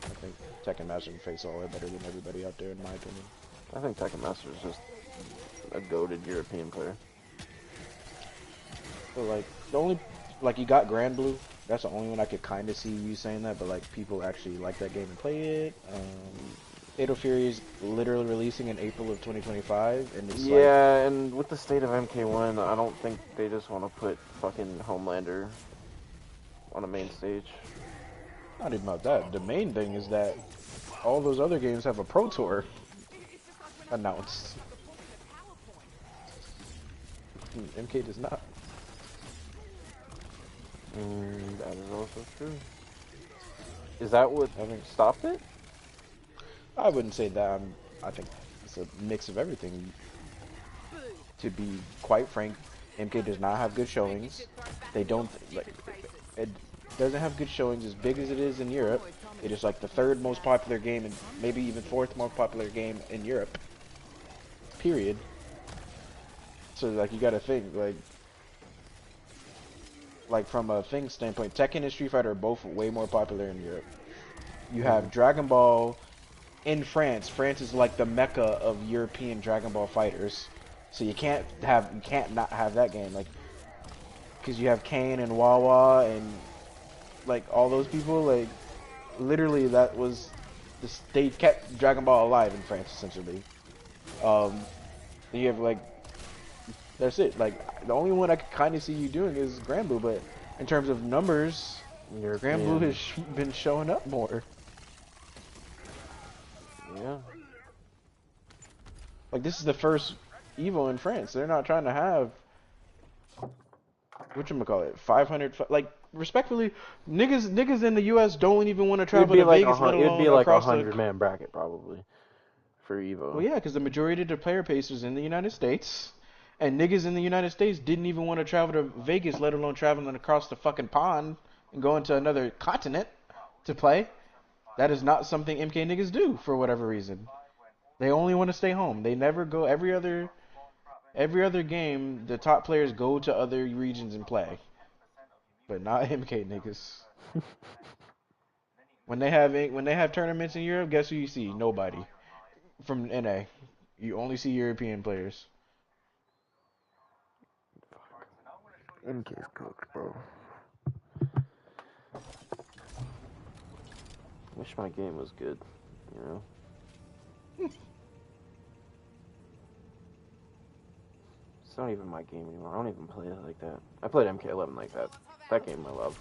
I think Tekken Master and Face All are better than everybody out there, in my opinion. I think Tekken Master is just a goated European player. But like the only, like you got Grand Blue. That's the only one I could kind of see you saying that. But like people actually like that game and play it. Fatal Fury is literally releasing in April of 2025, and it's like, Yeah, and with the state of MK1, I don't think they just want to put fucking Homelander on a main stage. not even about that. The main thing is that all those other games have a Pro Tour It's just like when announced. stuck a fork in the PowerPoint. MK does not. That is also true. Is that what I think stopped it? I wouldn't say that. I think it's a mix of everything. To be quite frank, MK does not have good showings. They don't like it doesn't have good showings as big as it is in Europe. It is like the third most popular game and maybe even fourth most popular game in Europe. Period. So like you got to think like from a thing standpoint, Tekken and Street Fighter are both way more popular in Europe. You have Dragon Ball in France. France is like the mecca of European Dragon Ball fighters. So you can't not have that game, like, because you have Kane and Wawa and like all those people. Like literally, that was they kept Dragon Ball alive in France essentially. You have like that's it. Like the only one I could kind of see you doing is Grand Blue, but in terms of numbers, Grand Blue European. has been showing up more. Yeah. Like this is the first Evo in France. They're not trying to have whatchamacallit 500 like respectfully niggas in the US don't even want to It'd travel be to like Vegas, let it'd be alone like a across the 100-man bracket probably for well, Evo. yeah, because the majority of the player base is in the United States, and niggas in the United States didn't even want to travel to Vegas, let alone traveling across the fucking pond and going to another continent to play. That is not something MK niggas do for whatever reason. They only want to stay home. They never go every other game. The top players go to other regions and play, but not MK niggas. When they have tournaments in Europe, guess who you see? Nobody from NA. You only see European players. MK's cooked, bro. Wish my game was good, you know. It's not even my game anymore. I don't even play it like that. I played MK11 like that. That game I love.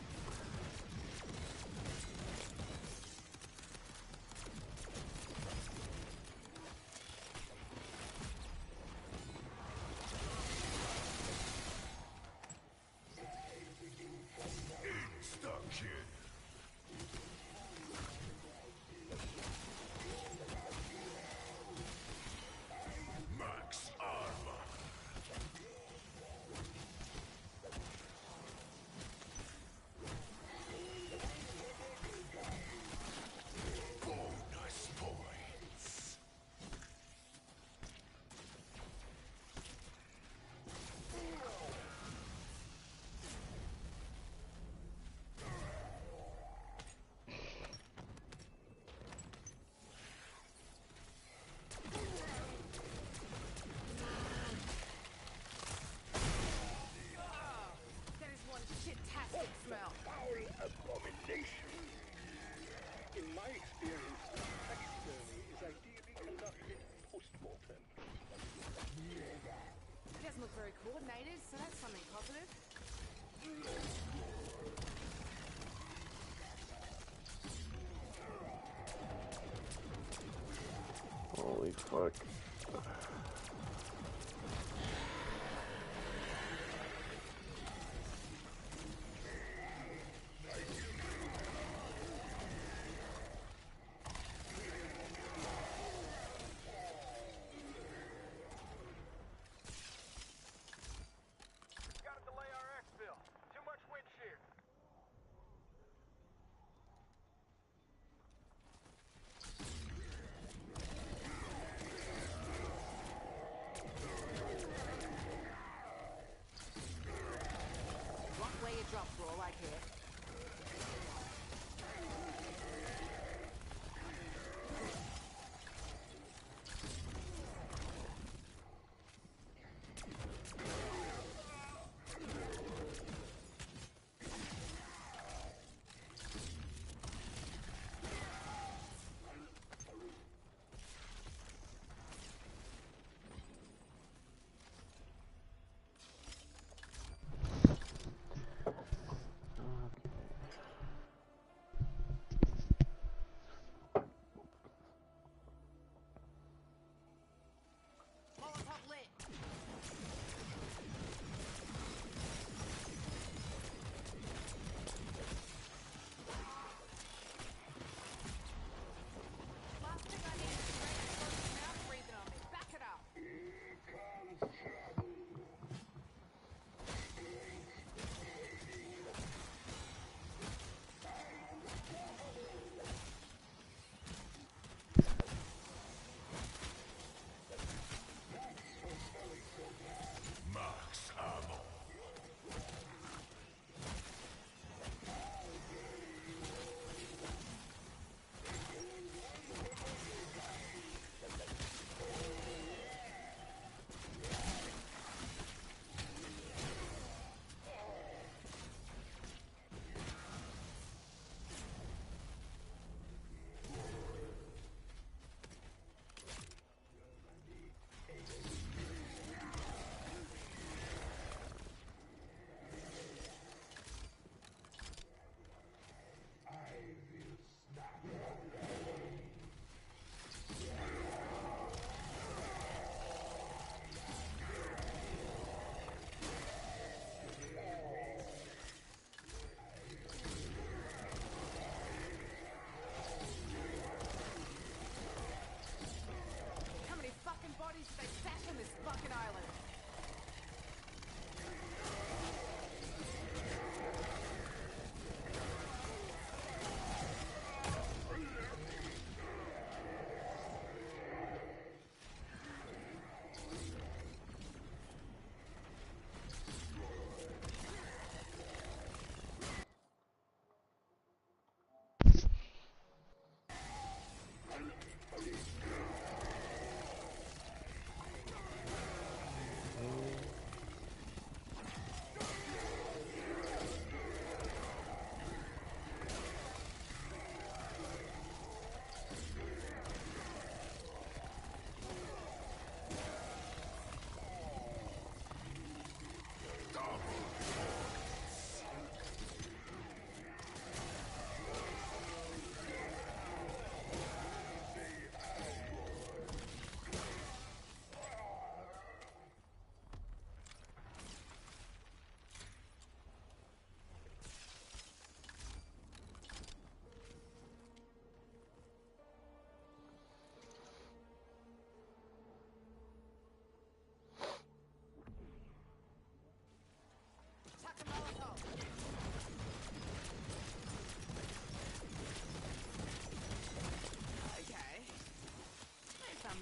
That is one shit-tastic smell. In my experience, taxidermy is ideally conducted post-mortem. It doesn't look very coordinated, so that's something positive. Holy fuck. Gotta delay our exfil. Too much wind shear.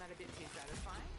that a bit too satisfying?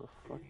the fuck?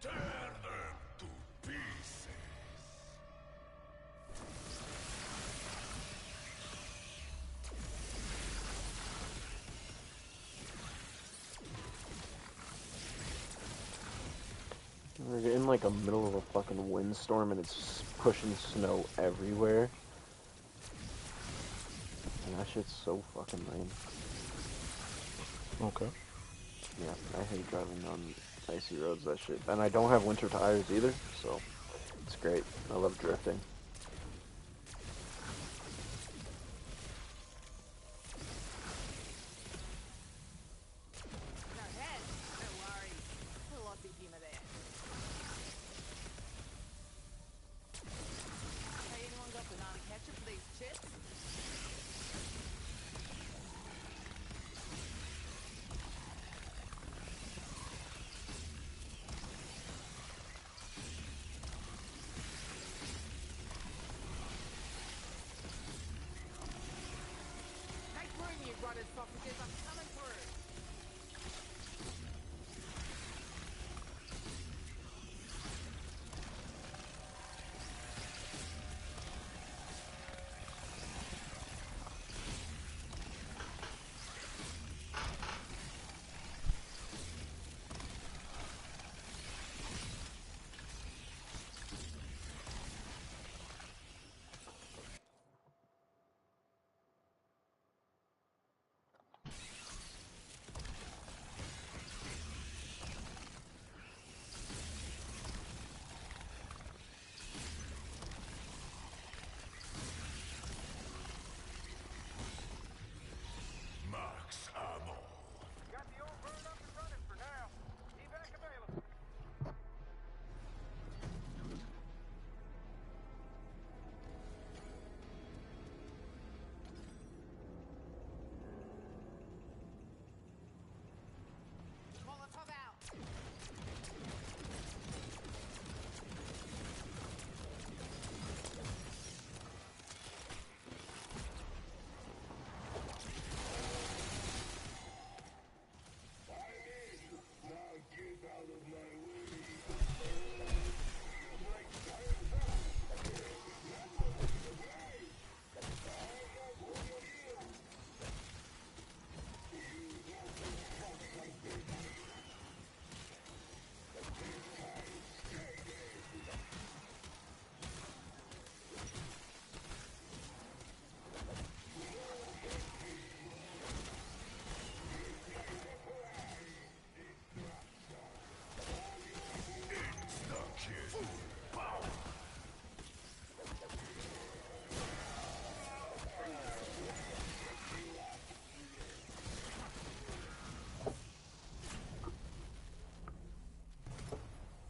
Tear them to pieces. We're in like a middle of a fucking windstorm and it's pushing snow everywhere. And that shit's so fucking lame. Okay. Yeah, I hate driving on icy roads, that shit. And I don't have winter tires either, so it's great. I love drifting. No head. No worries. A lot of humor there. Hey, anyone got banana ketchup for these chips? Make room, you rotted sausages. I'm coming through. Max ammo. Got the old bird up and running for now. Evac available. Molotov out.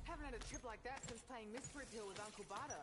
Haven't had a trip like that since playing Misfit Hill with Uncle Bardo.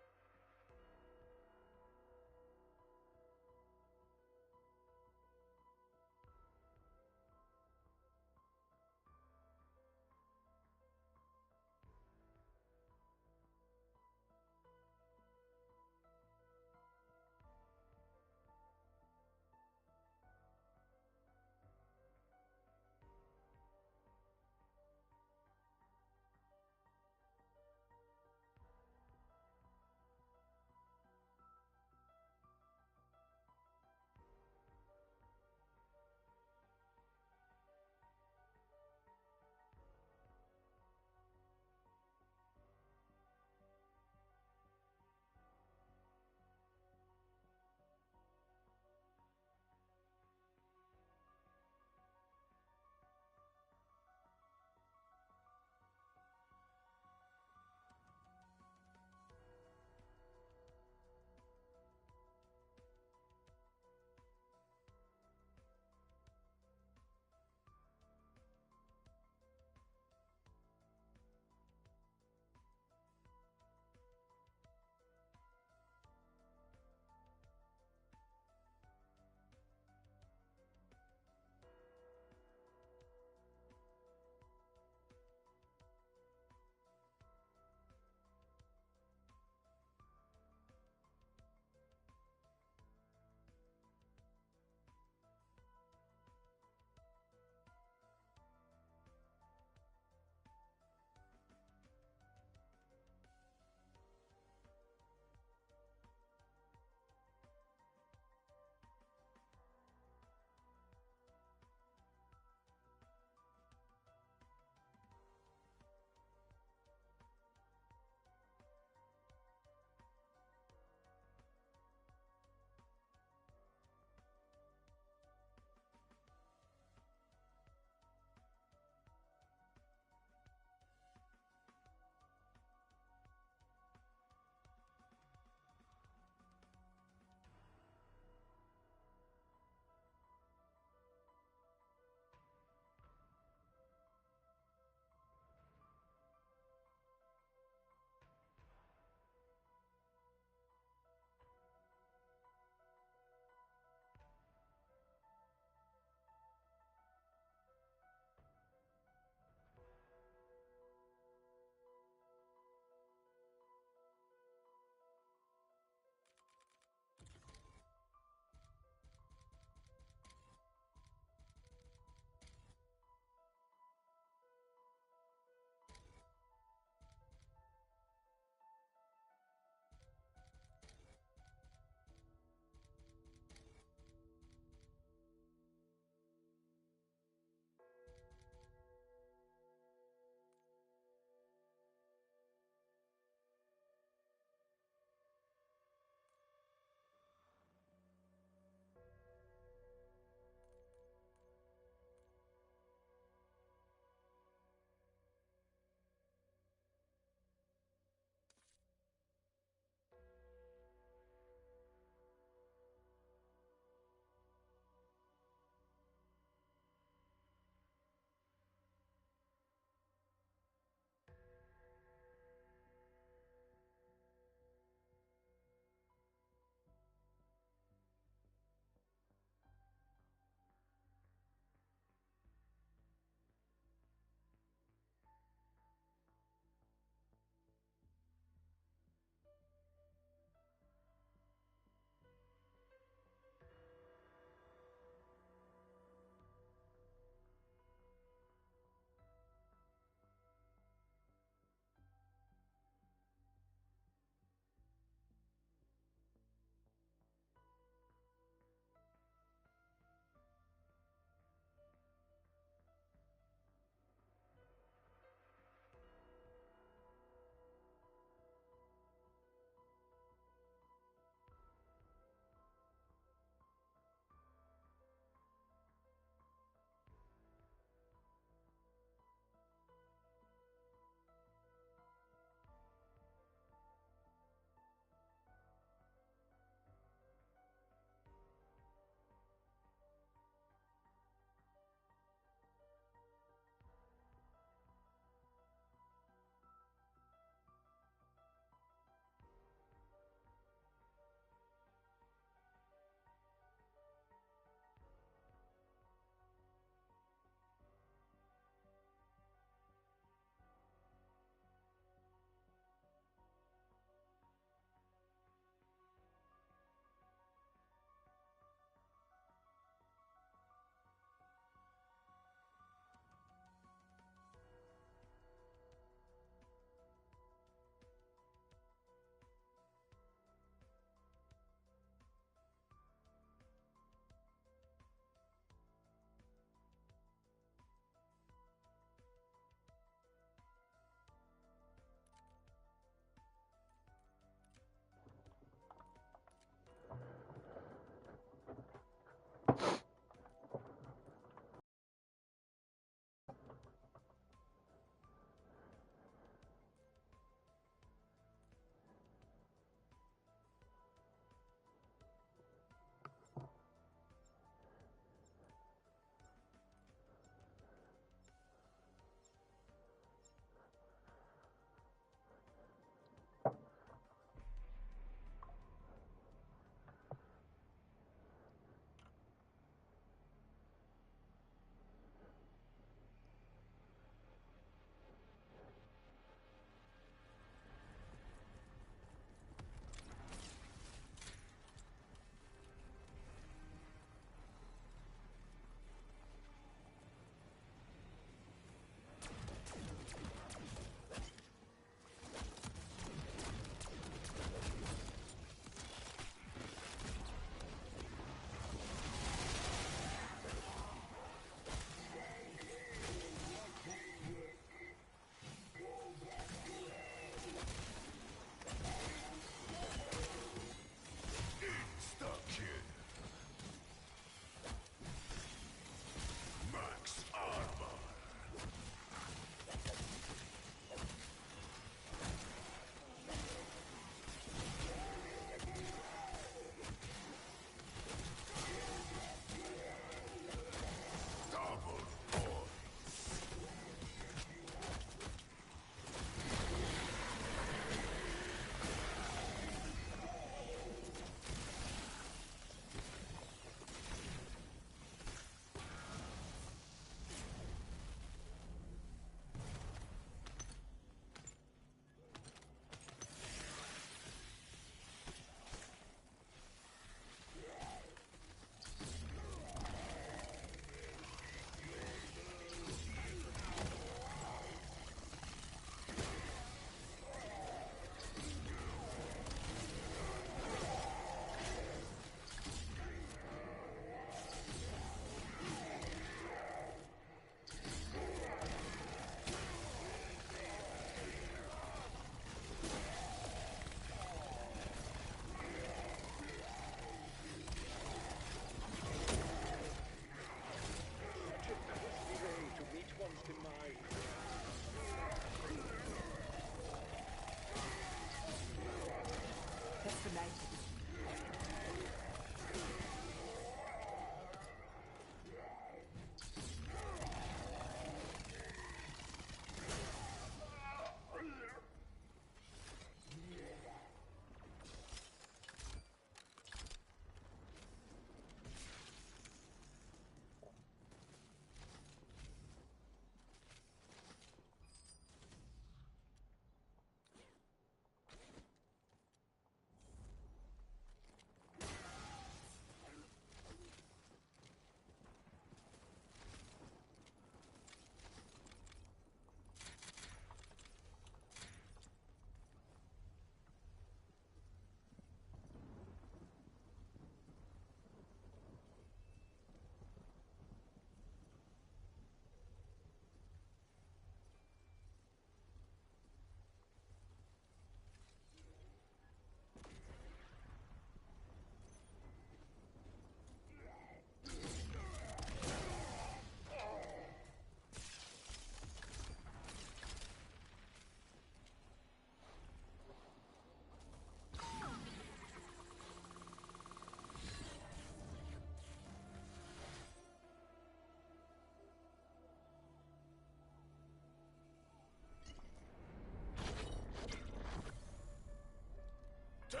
Tear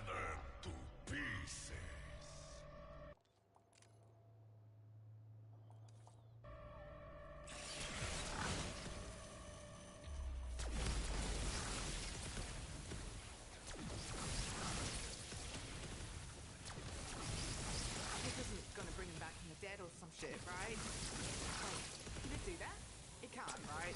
them to pieces. This isn't gonna bring him back from the dead or some shit, right? Wait, can it do that? It can't, right?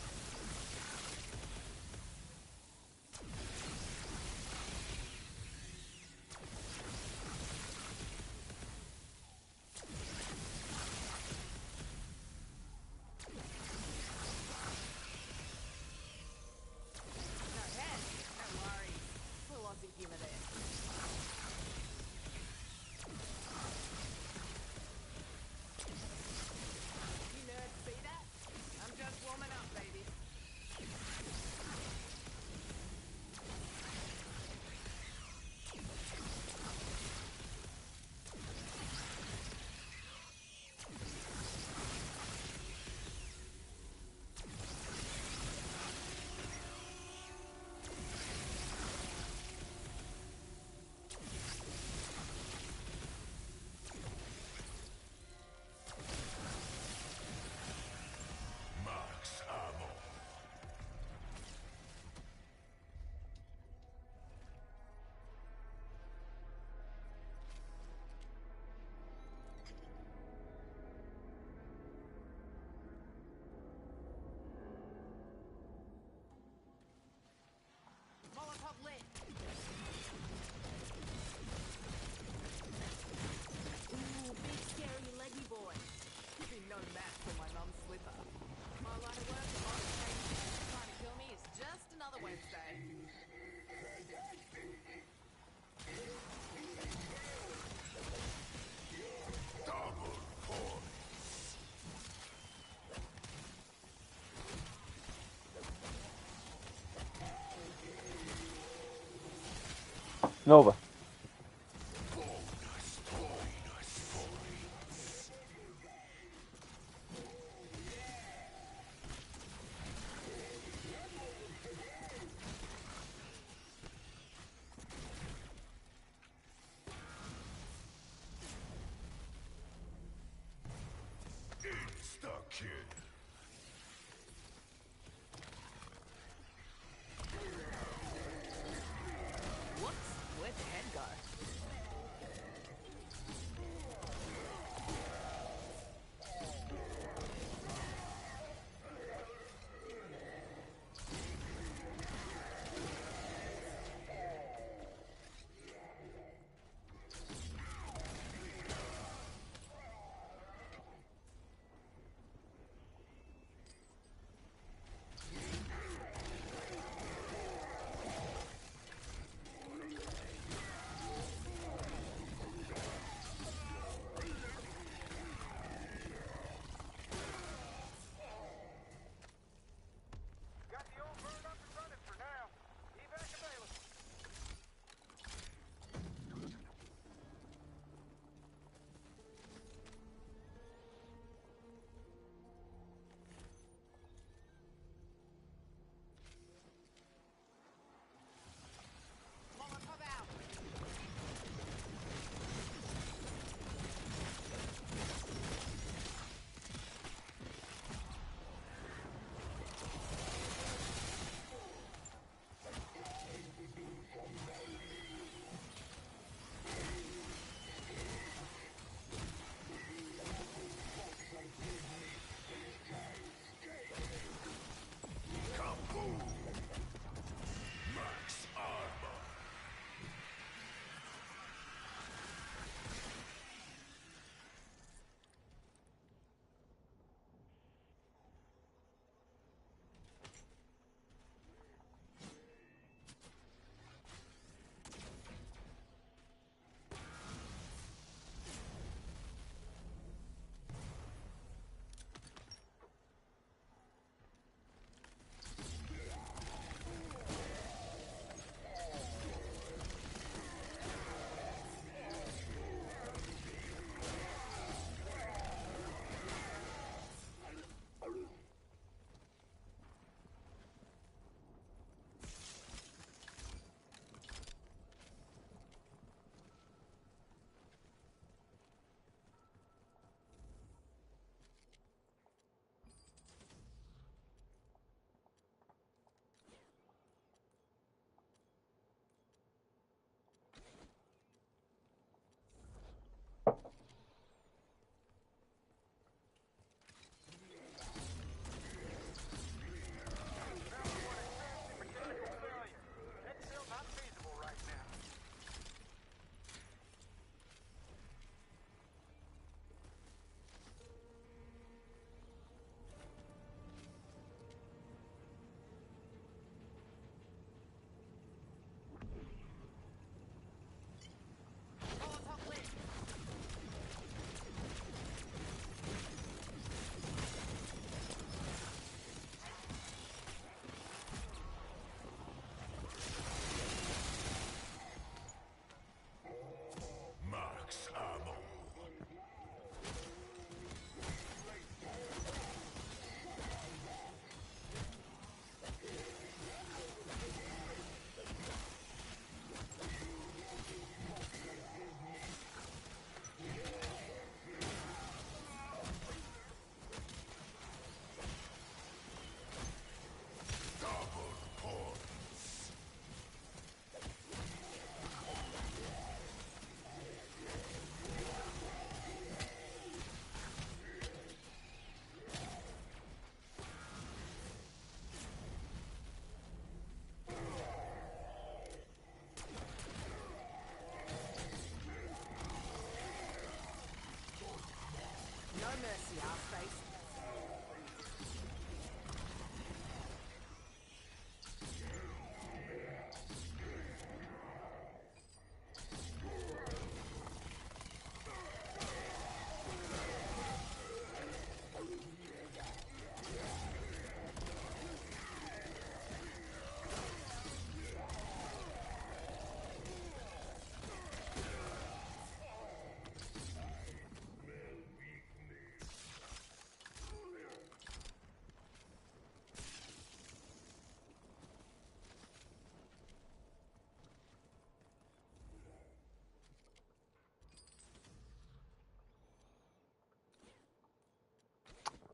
No head, no worries. Full Aussie humour there. You nerds see that? I'm just warming up, baby. Max ammo. Molotov lit. Ooh, big scary leggy boy. You've been no match for my mum's slipper. My line of work, trying to kill me is just another Wednesday. Double points. Nova. Bonus points. Insta-kill. Whoops, where'd the head go?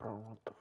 Bro, what the fuck?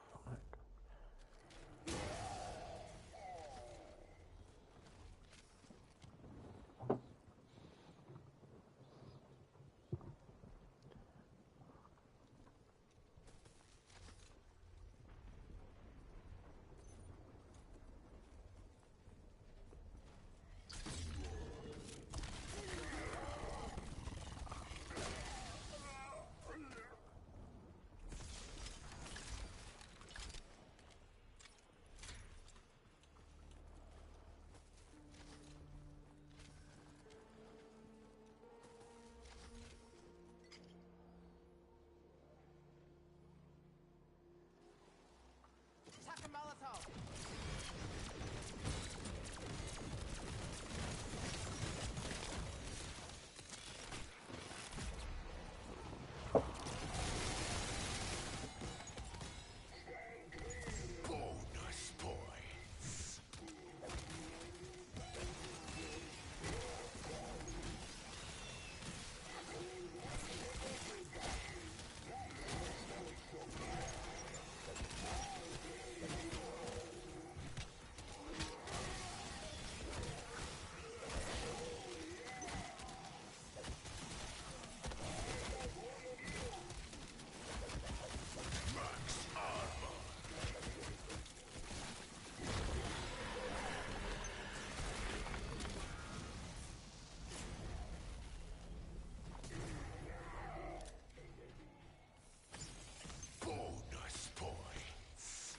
Chuck a Molotov! Bonus points. Max armor. Bonus points.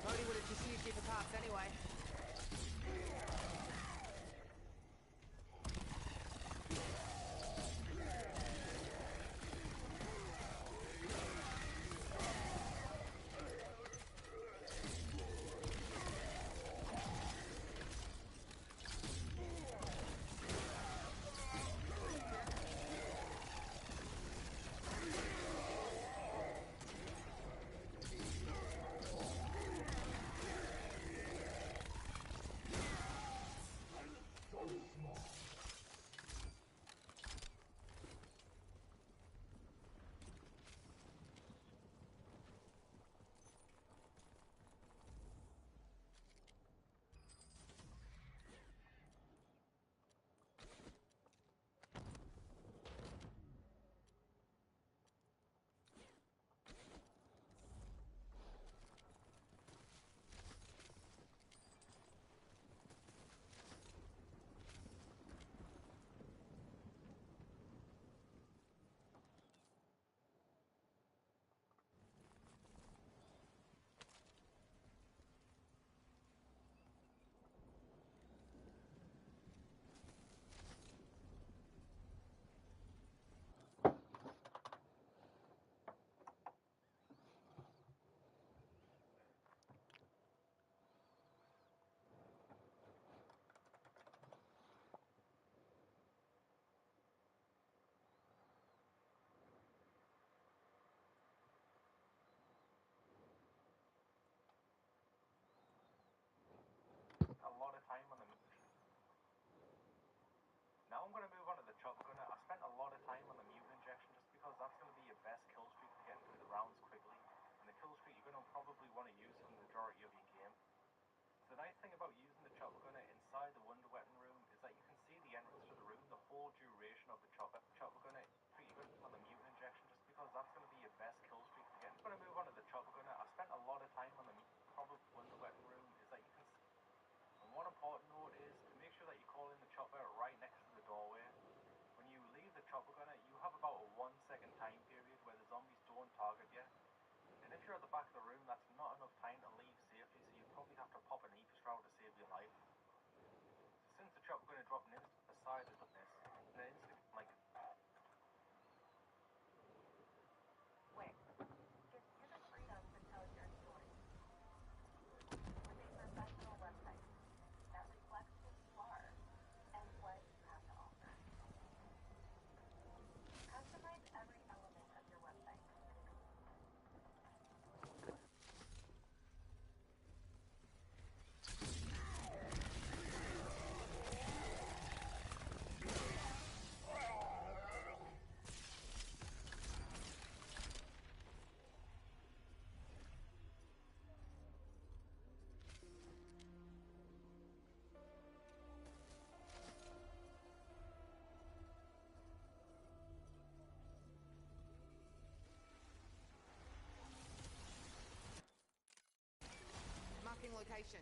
Modi would have deceived you for parts anyway. A lot of time on the Now I'm going to move on to the chopper gunner. I spent a lot of time on the mutant injection just because that's going to be your best kill streak to get through the rounds quickly. And the kill streak you're going to probably want to use for the majority of your game. So the nice thing about using the chopper gunner inside the wonder weapon room is that you can see the entrance to the room the whole duration of the chopper gunner. You're going to on the mutant injection just because that's going to be your best kill streak to get. I'm going to move on to the chopper gunner. I spent a lot of time on the probably wonder weapon room is that you can see. And one important note is to make sure that you call in the chopper right next to the doorway. When you leave the chopper gunner, you have about a 1 second time period where the zombies don't target you. And if you're at the back of the room, that's not enough time to leave safely, so you probably have to pop an ether shroud to save your life. So since the chopper gunner dropped an instant aside of this, and an instant like Wait, gives you the freedom to tell your story with a professional website that reflects who you are and what you have to offer. Customize every element of your website location.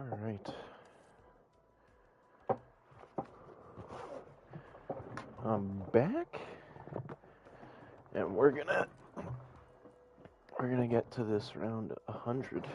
Alright. I'm back. And we're gonna get to this round 100.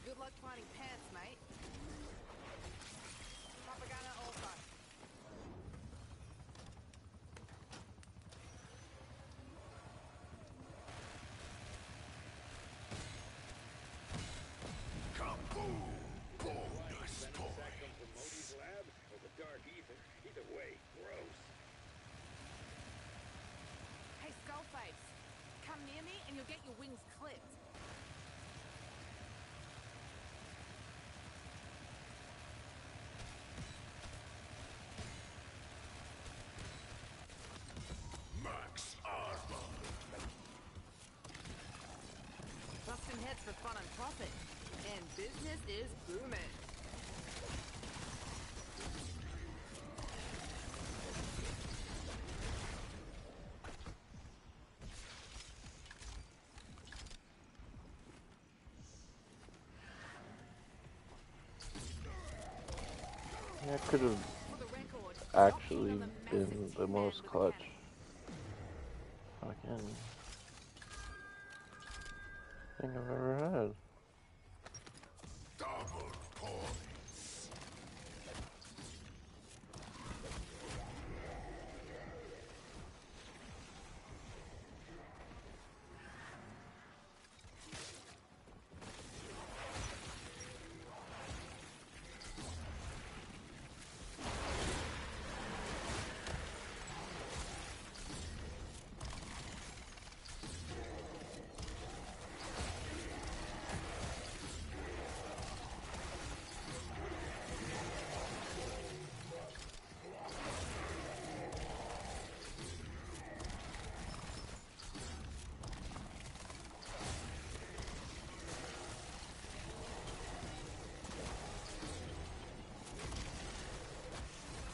Good luck finding pants, mate. Propaganda also. Kaboom! Bonus points. Lab or the dark ether. Either way, gross. Hey, Skullface. Come near me and you'll get your wings clipped. Max armor. Busting heads for fun and profit. And business is booming. That could have For the record, actually knocking on the been massive the tin man most with a clutch cannon. fucking thing I've ever had. Double points.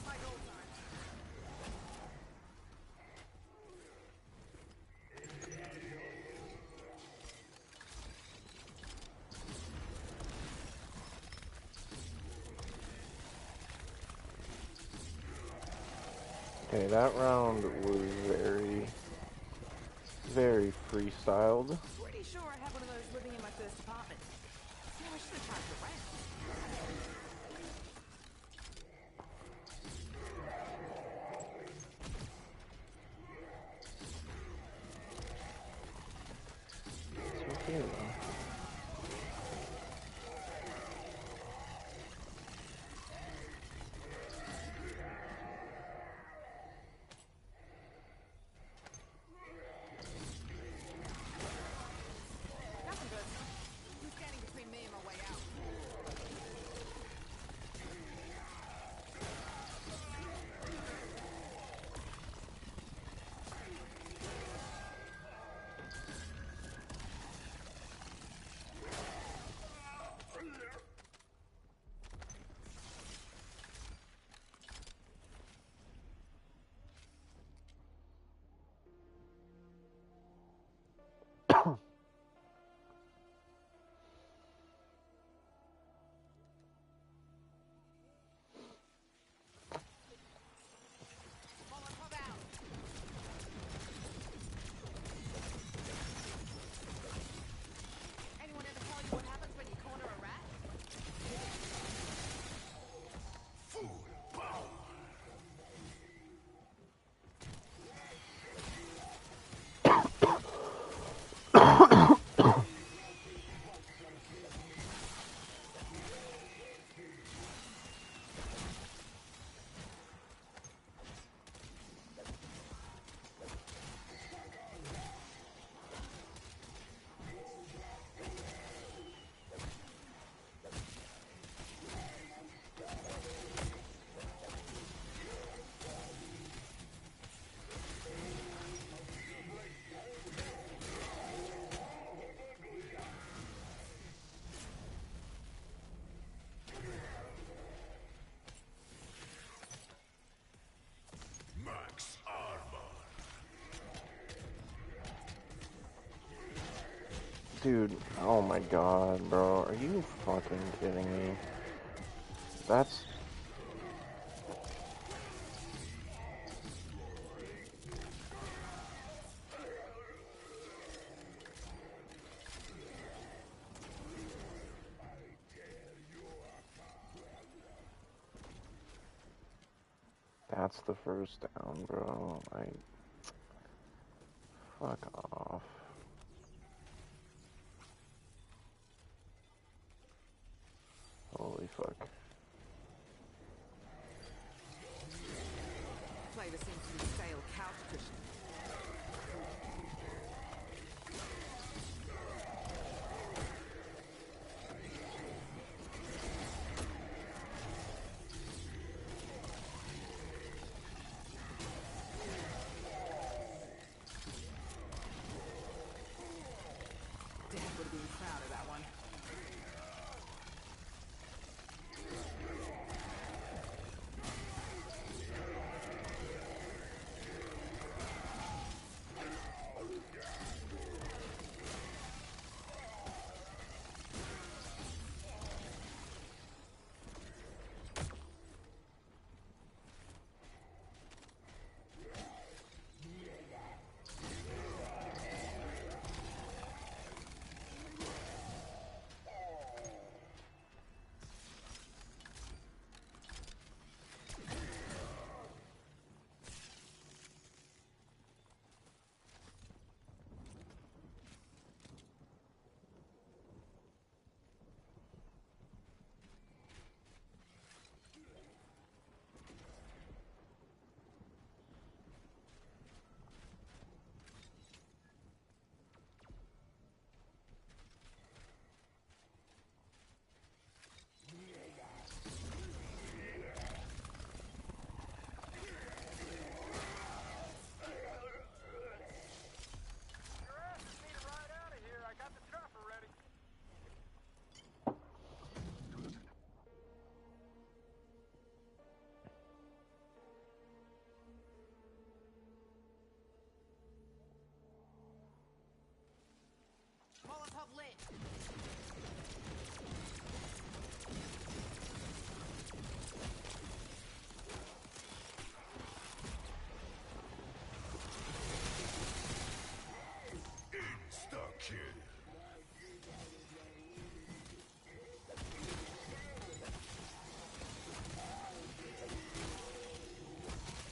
Like all time. Okay, that round was very, very freestyled. Pretty sure I had one of those living in my first apartment. Yeah, I should have charged the rent. It's okay though. Nothing personal. Who's standing between me and my way out? Dude, oh my god, bro. Are you fucking kidding me? That's... That's the first down, bro. Like, fuck off. Holy fuck. Flavor seems to be stale couch cushion. Dad would have been proud of that one. Molotov lit. Insta-kill.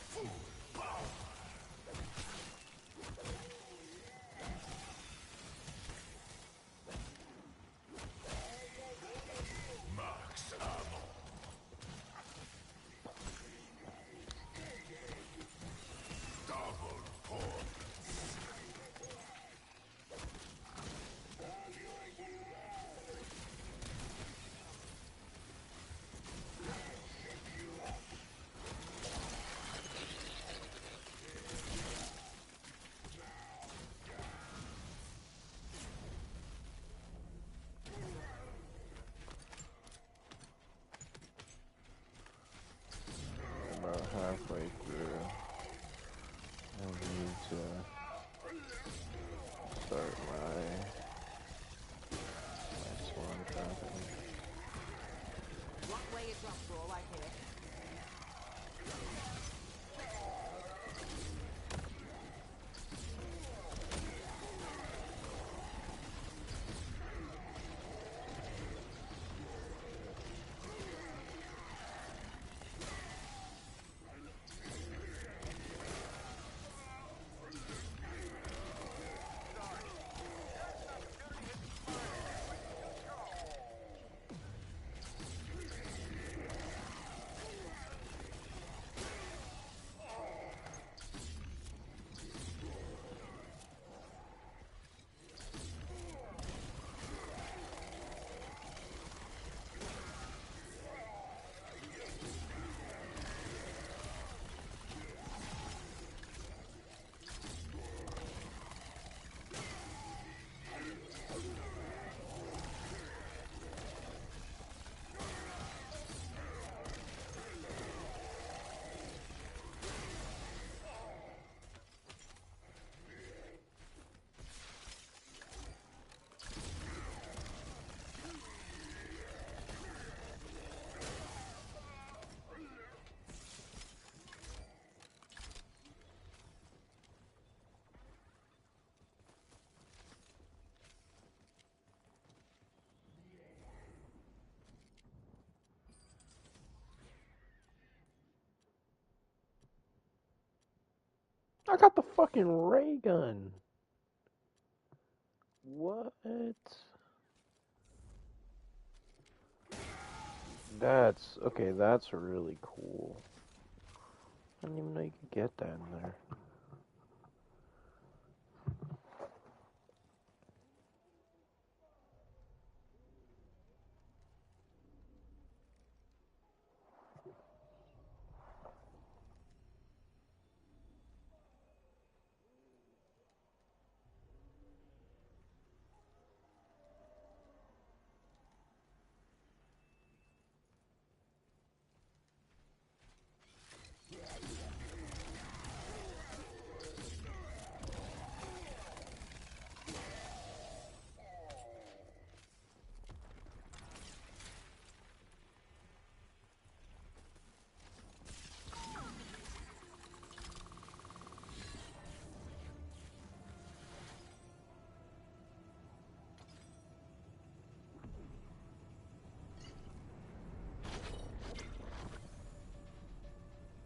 Full power. Max ammo. Double points. About halfway through. I need to start my swarm trapping. What way is up for all I hear? I got the fucking ray gun. What? That's okay. That's really cool. I didn't even know you could get that in there.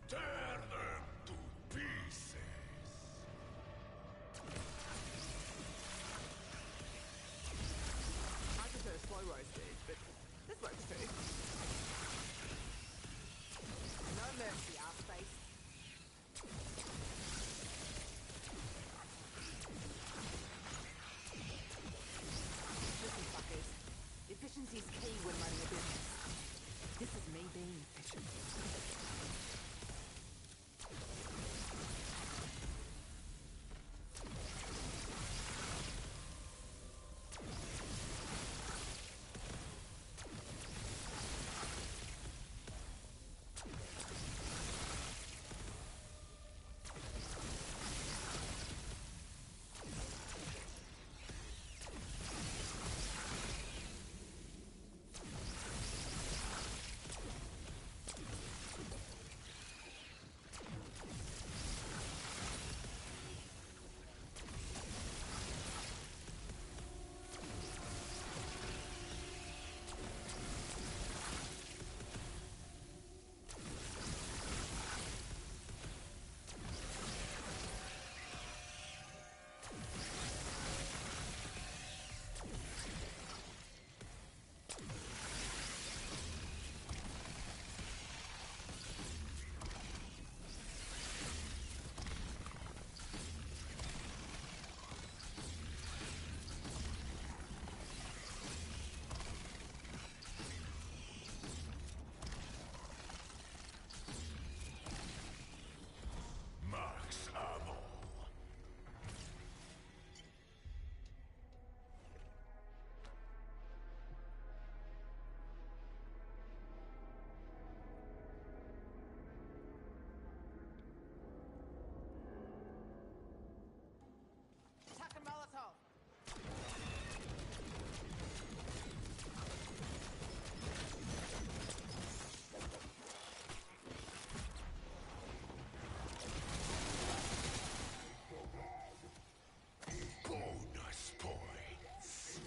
Tear them to pieces. I prefer slow roasted, but this works too. No mercy, ass face. Listen, fuckers. Efficiency's key when running a business. This is me being efficient. Max ammo. Chuck a Molotov. Bonus points.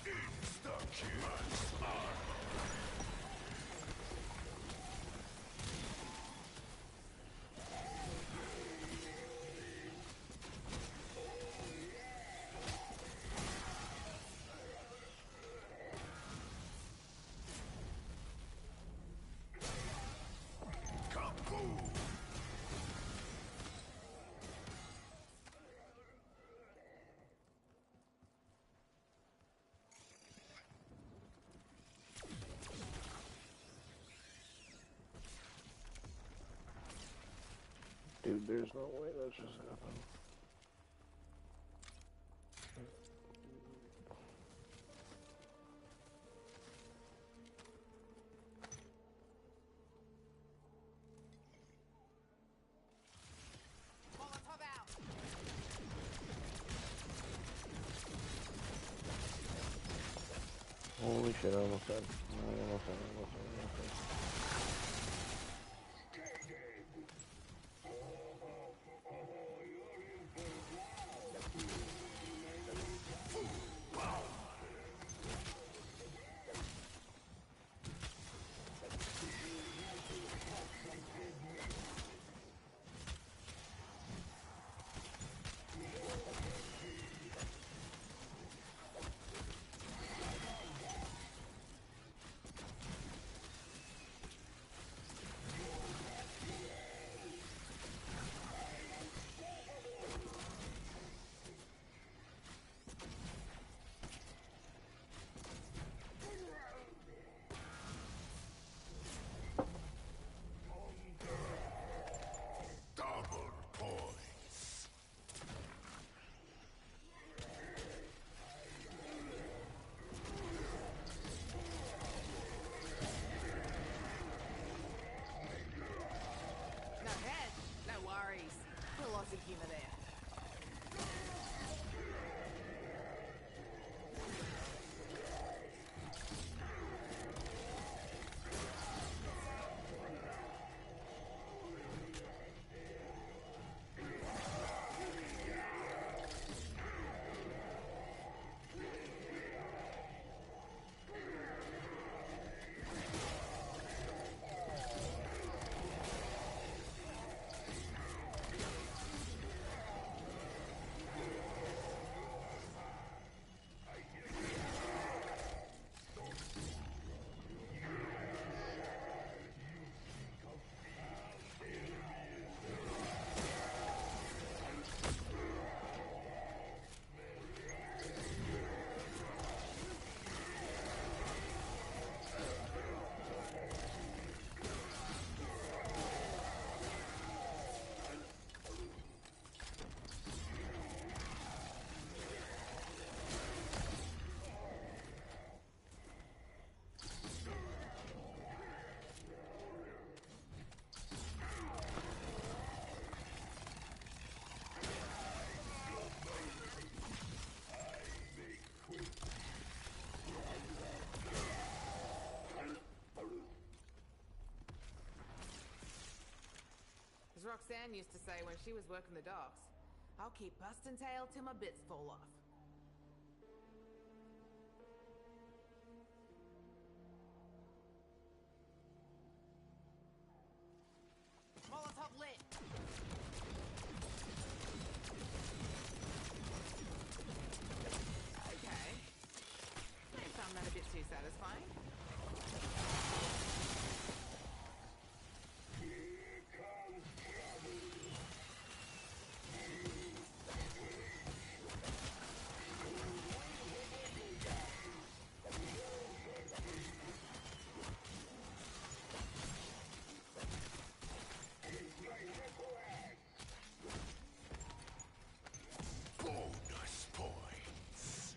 Insta-kill. Max armor. Kaboom! Dude, there's no way that just happened. Molotov out. Holy shit, I almost died. I almost died. Roxanne used to say when she was working the docks. I'll keep busting tail till my bits fall off. Molotov lit! Okay. I found that a bit too satisfying. Bonus points.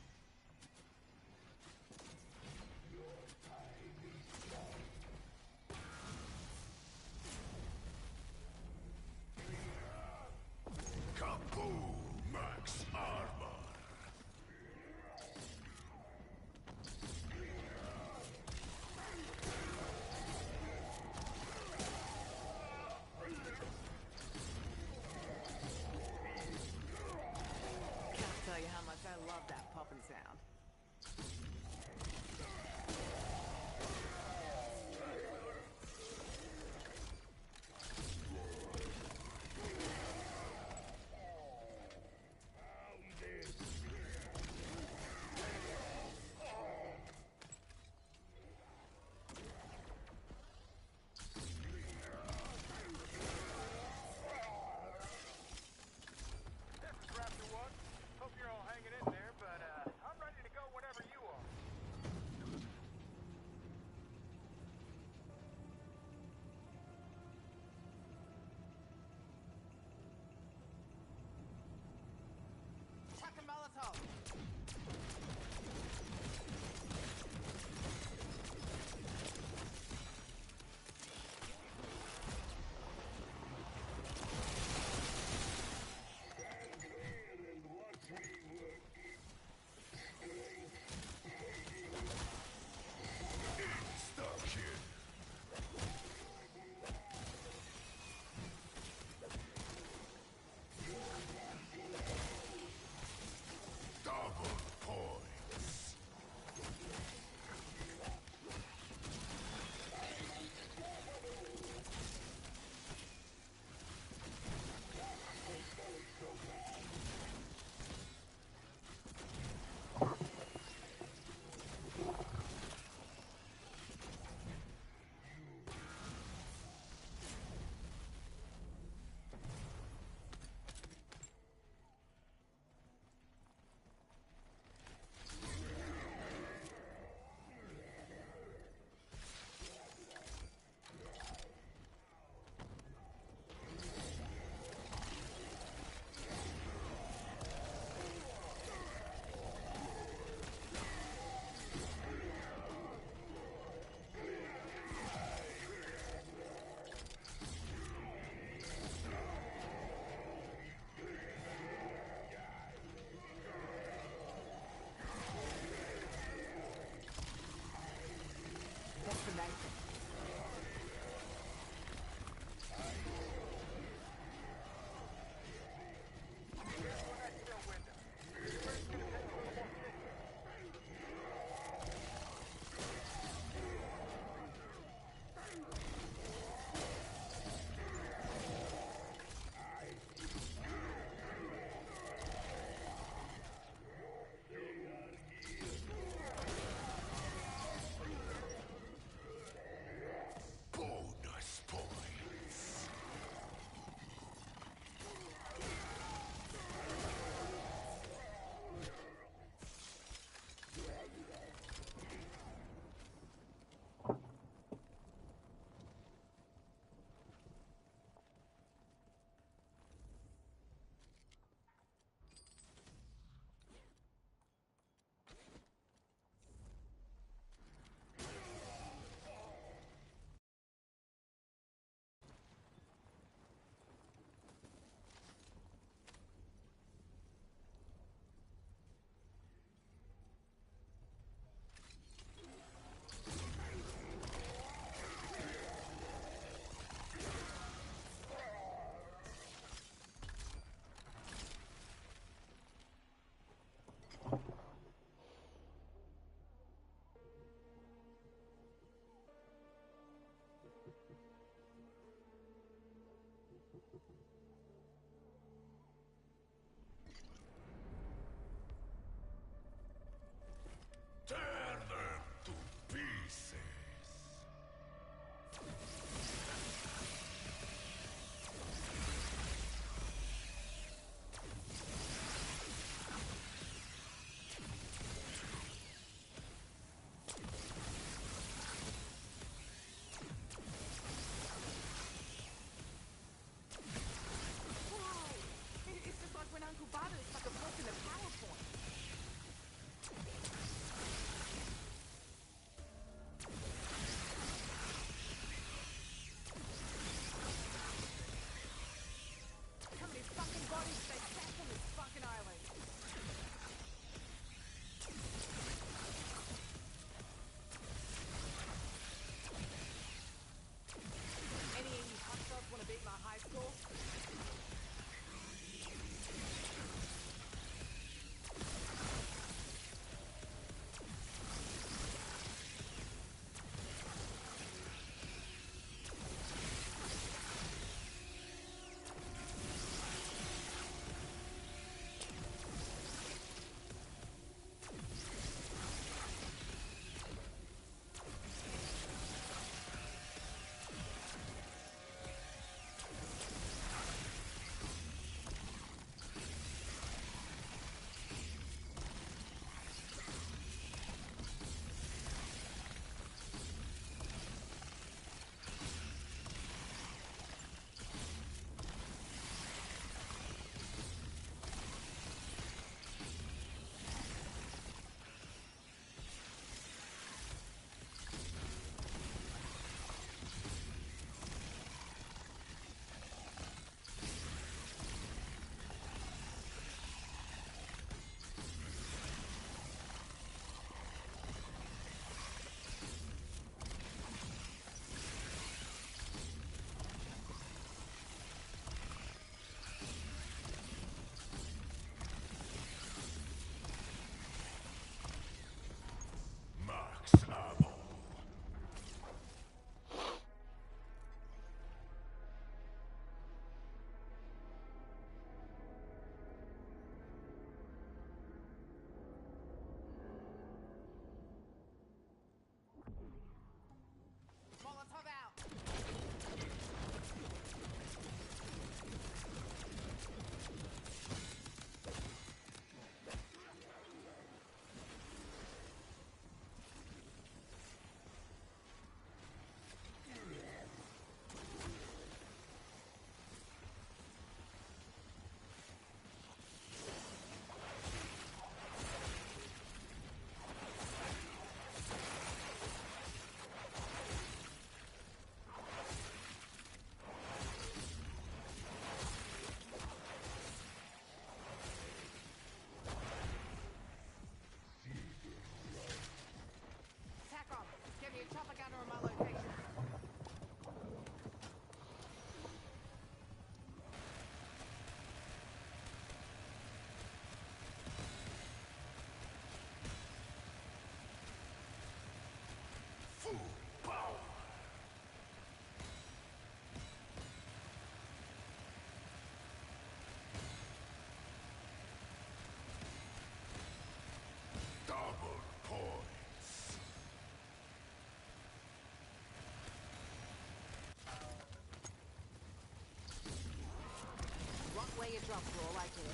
after all, I get it.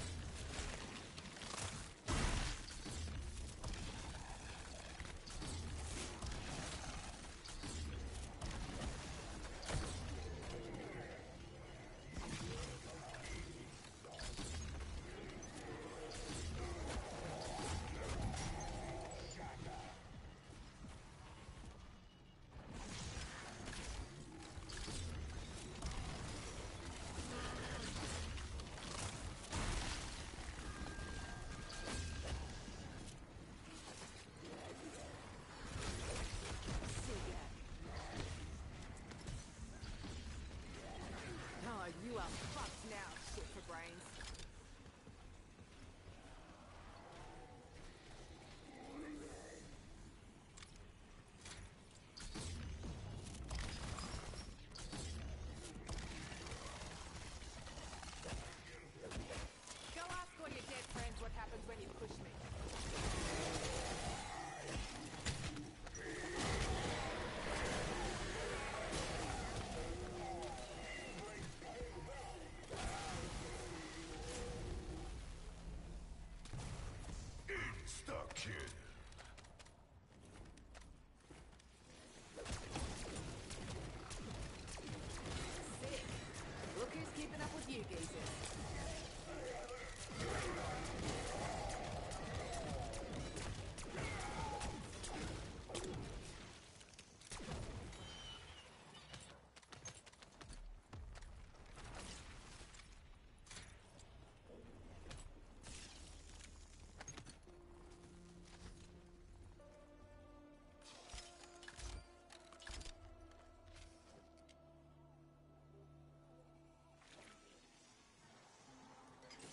Oh, you are fucked now, shit for brains. Go ask all your dead friends what happens when you push me. Insta-kill. Sick. Look who's keeping up with you geezers.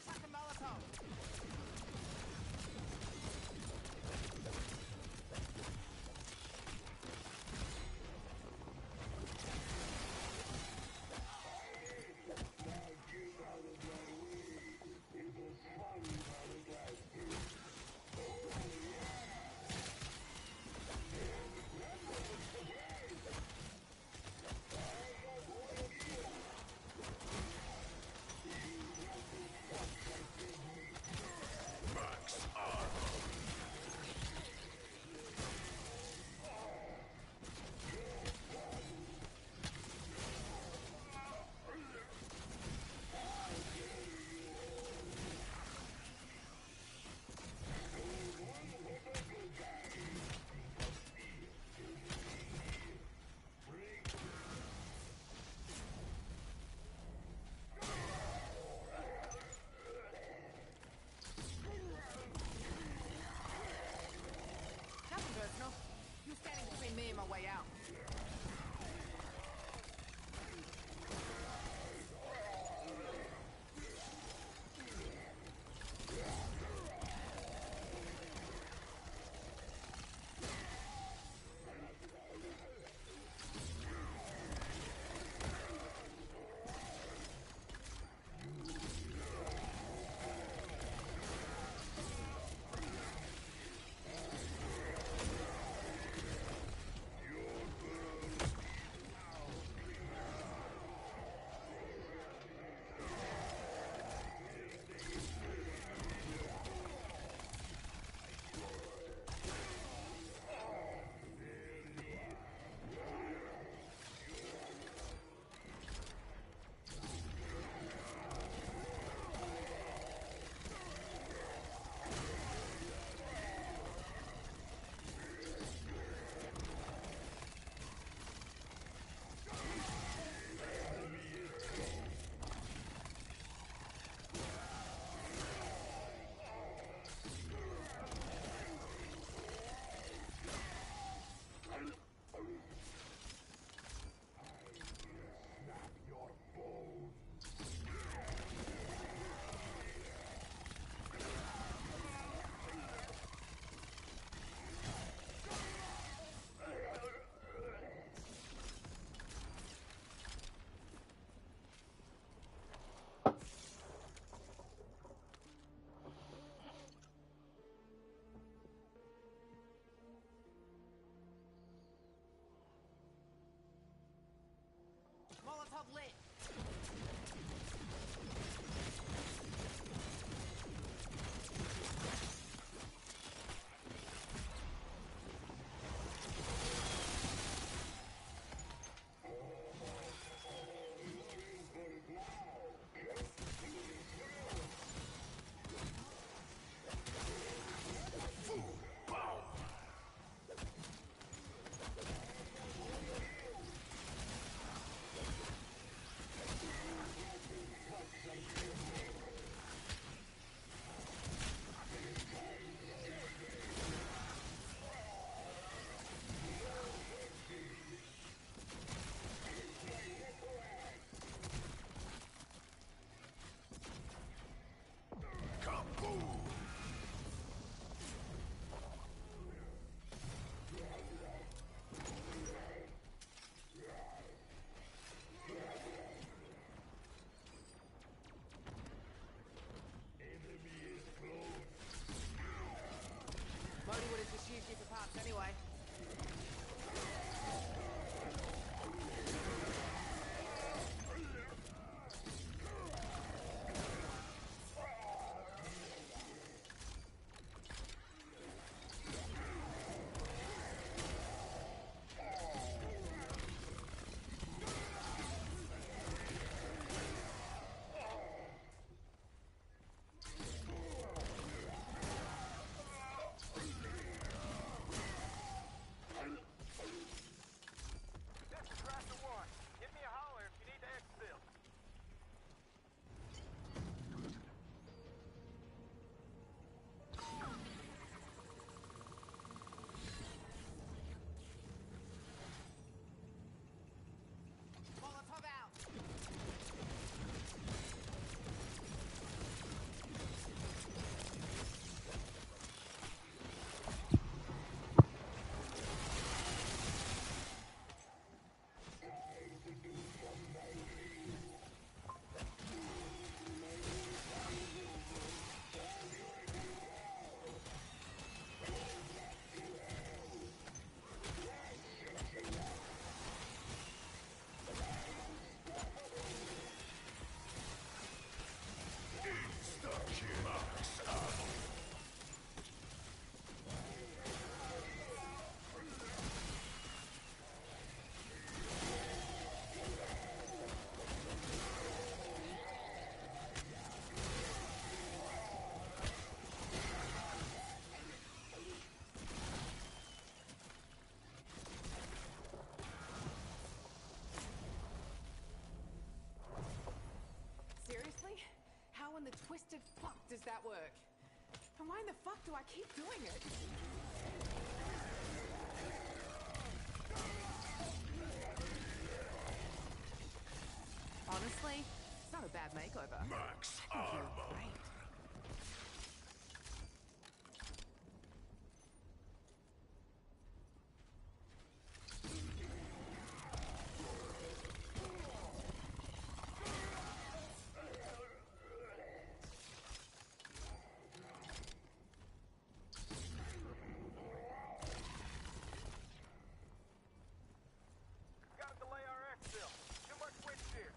Chuck a Molotov. Max armor. Nothing personal. You're standing between me and my way out. twisted fuck does that work? And why in the fuck do I keep doing it? Honestly, it's not a bad makeover. Max I think you armor. look great. Gotta delay our exfil. Too much wind shear.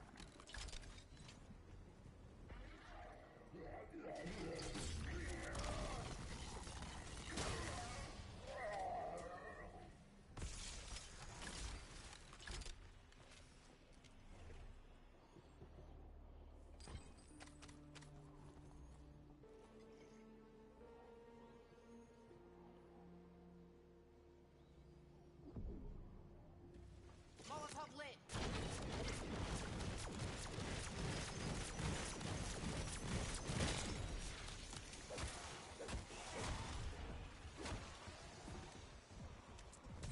Molotov lit.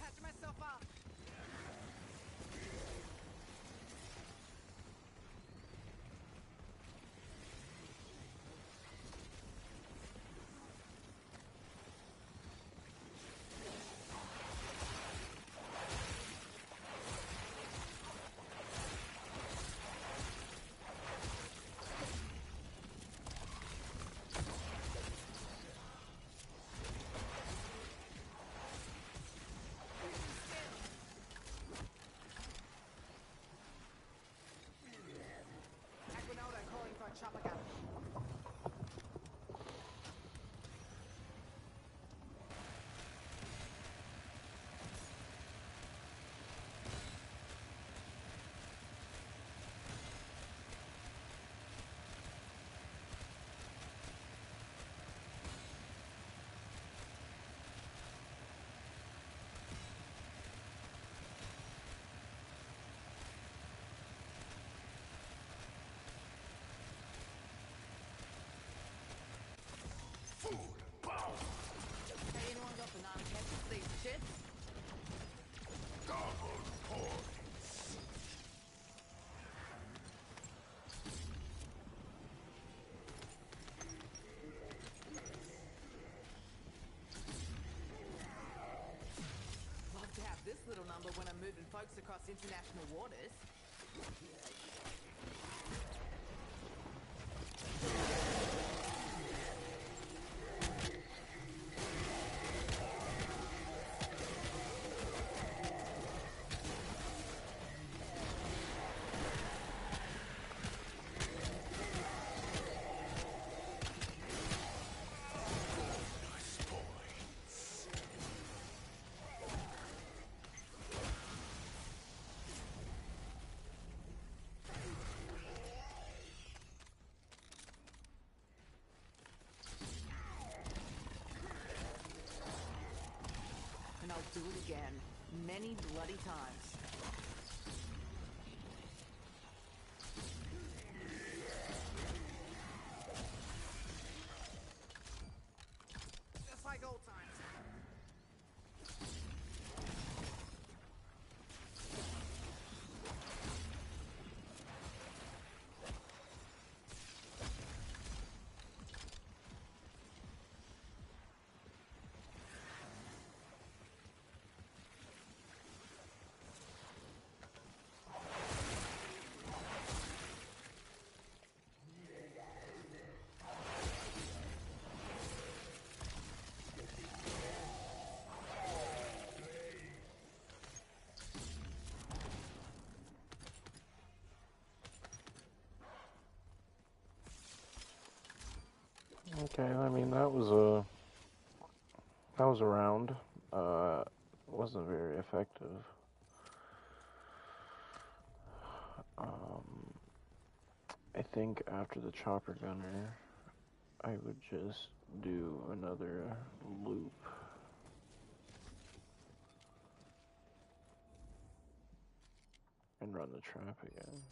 Patching myself up. Aquinaldo calling for a chopper gun. Food power. Hey, anyone got banana ketchup for these shits? Double points. Love to have this little number when I'm moving folks across international waters. Nice points. And I'll do it again. Many bloody times. Just like old times. Okay, I mean that was a round. Wasn't very effective. I think after the chopper gunner, I would just do another loop. And run the trap again.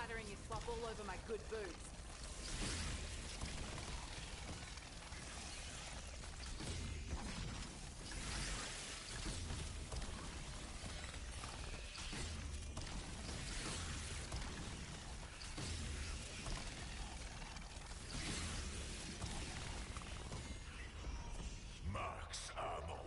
splattering your slop all over my good boots. Max ammo.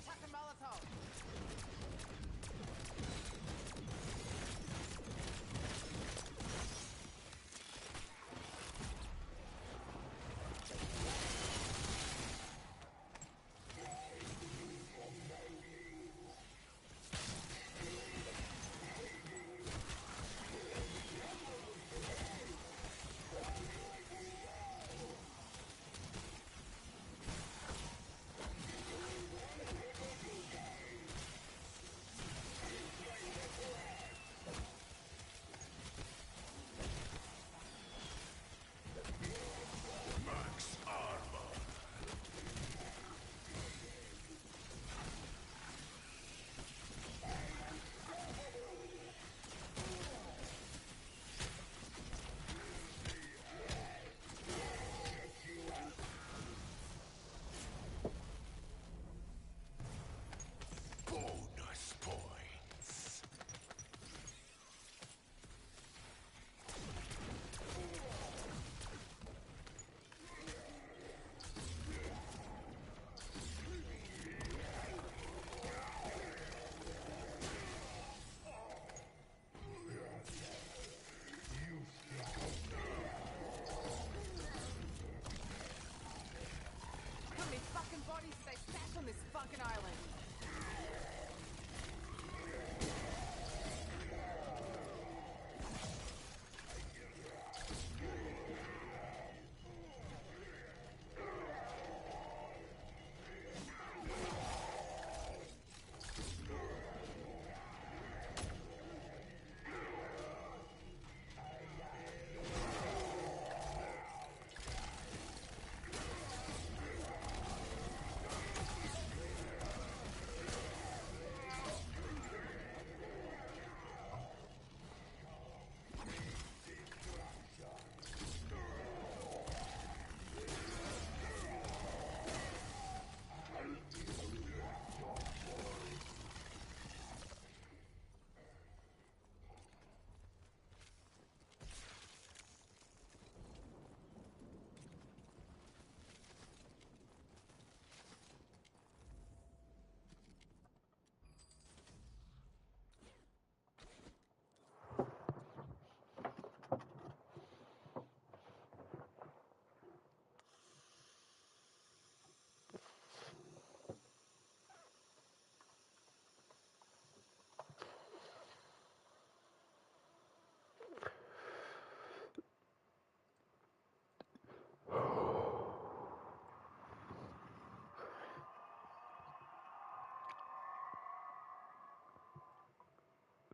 Chuck a Molotov. Max armor. Bonus points. How many fucking bodies do they stack on this fucking island?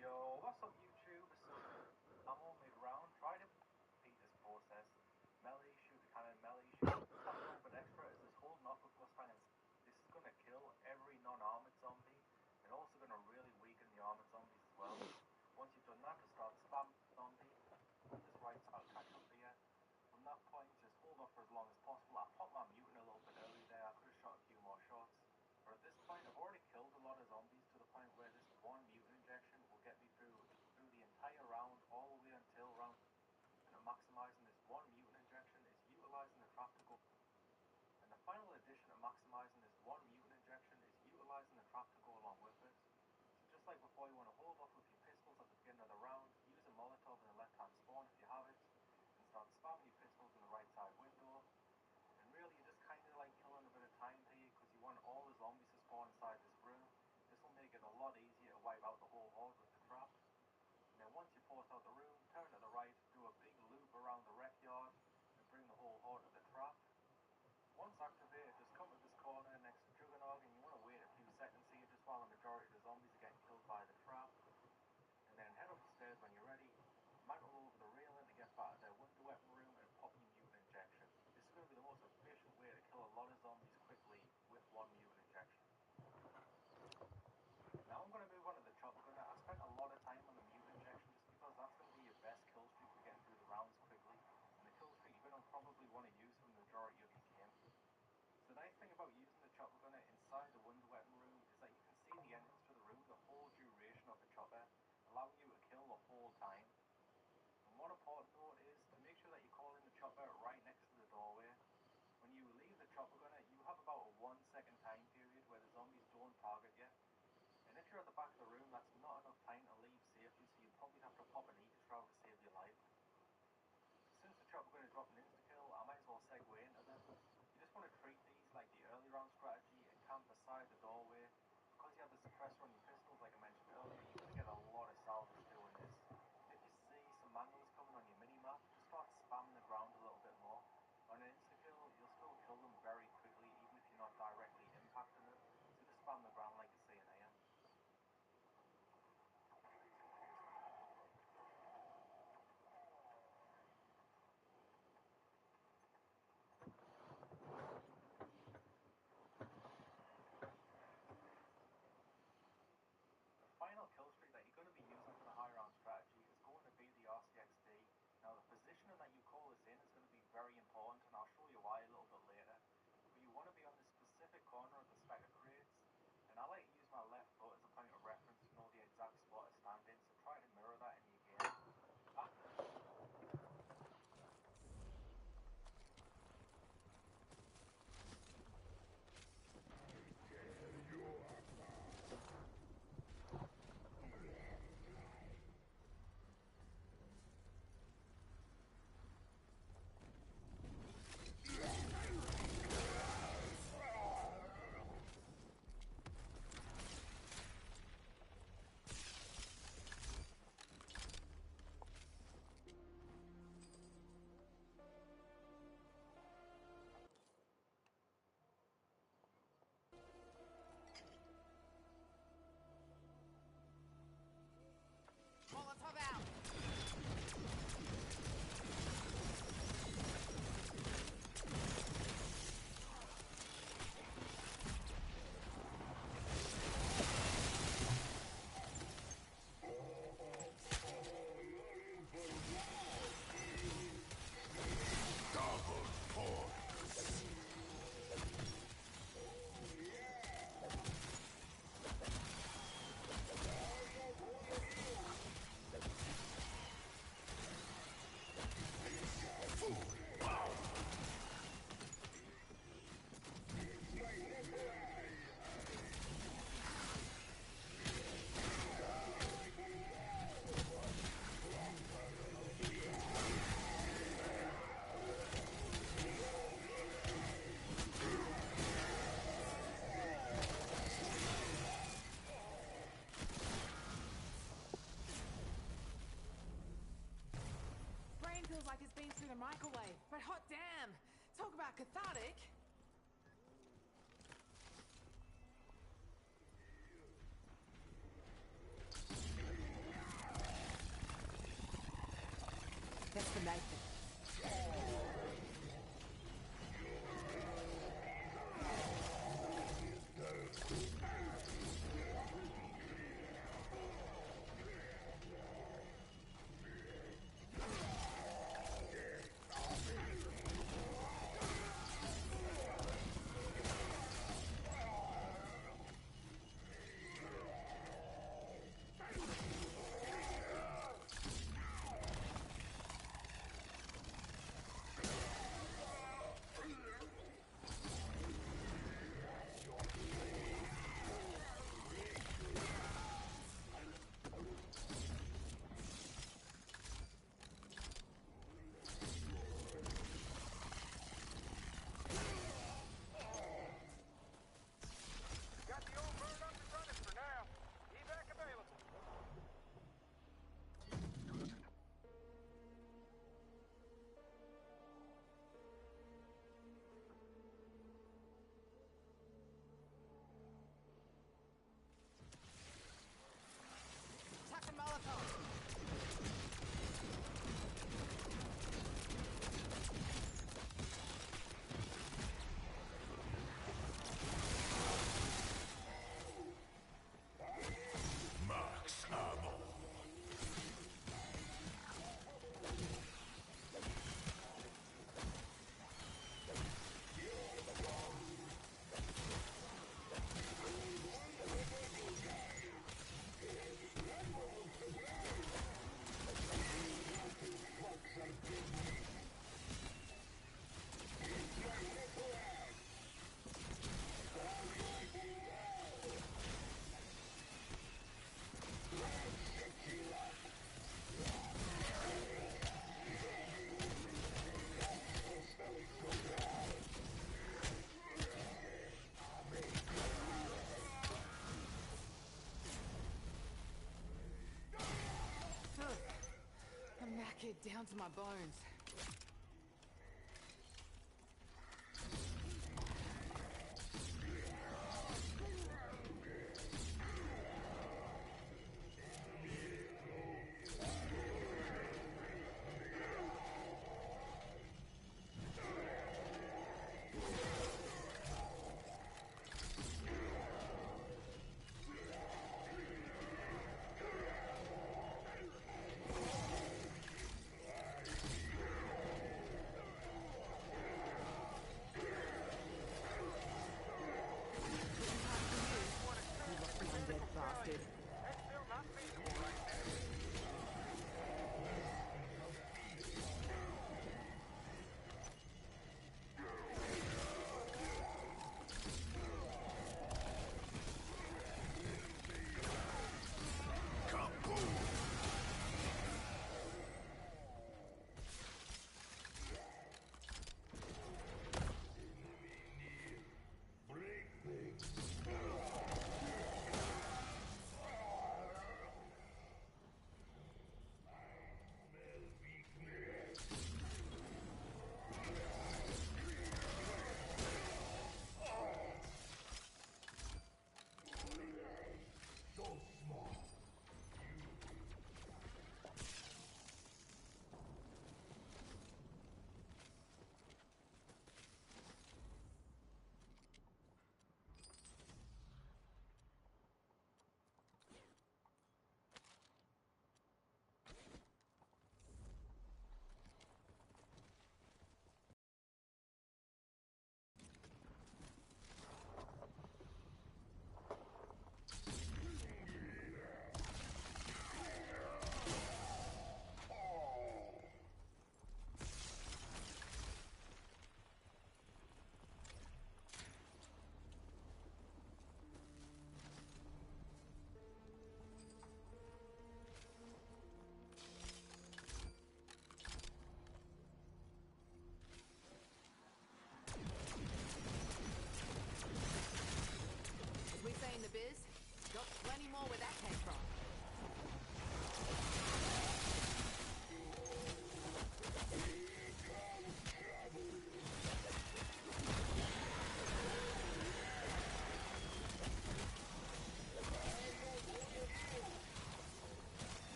Yo, what's up YouTube? So, ammo mid-round, try to repeat this process. Melee, shoot the cannon, melee, shoot. Just have a little bit extra as this whole knockoff was fine. This is going to kill every non-armored zombie, and also going to really weaken the armored zombies as well. Once you've done that, just start spam zombie. Just right, so I'll catch up to you. From that point, just hold off for as long as possible. I popped my mutant a little bit early there. I could have shot a few more shots. But at this point, I've already killed a lot of zombies to the point where this one mutant injection will get me through the entire round, all the way until round. And I'm maximizing this one mutant injection is utilizing the trap to go. And the final addition of maximizing this one mutant injection is utilizing the trap to go along with it. So just like before, you want to hold off with your pistols at the beginning of the round, use a Molotov in the left-hand spawn if you have it, and start spamming your pistols in the right side window. And really, you're just kind of like killing a bit of time here because you want all the zombies to spawn inside this room. This will make it a lot easier to wipe out the whole horde with the trap. And then once you force out the room, turn to the right, do a big loop around the wreck yard, and bring the whole horde to the trap. Once activated, just come to this corner next to Juggernaut, and you want to wait a few seconds here just while the majority of the zombies are getting killed by the trap. And then head up the stairs cathartic. That's for Nathan. Got the old bird up and running for now. Evac available. Tuck and Molotov. Max ammo. I'm knackered down to my bones.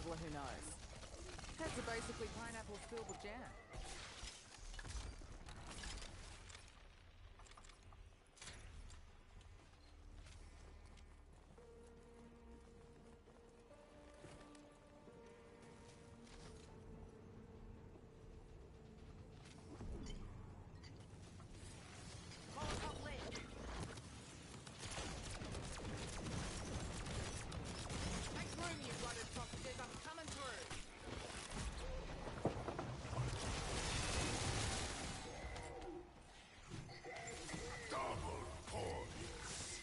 Well, who knows? Pets are basically pineapples filled with jam. Molotov lit. Make room, you blooded sausages. I'm coming through. Double points.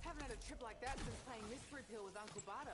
Haven't had a trip like that since playing Mystery Pill with Uncle Bardo.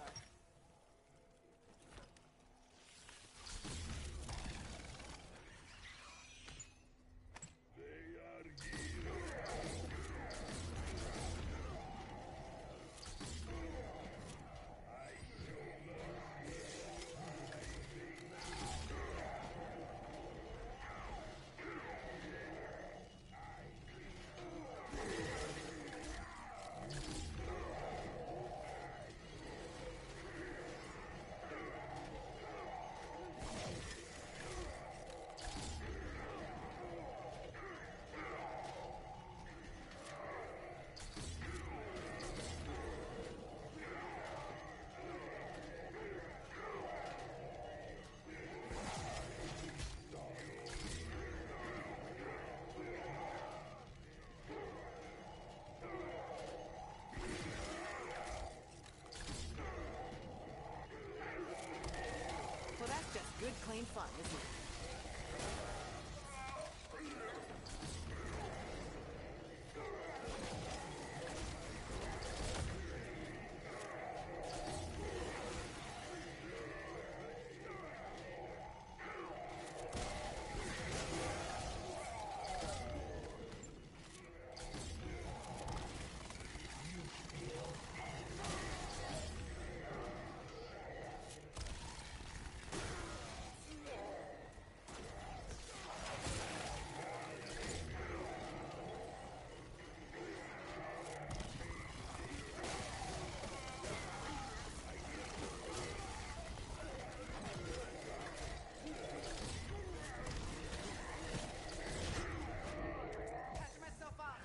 Well, that's just good, clean fun, isn't it? Catching myself up.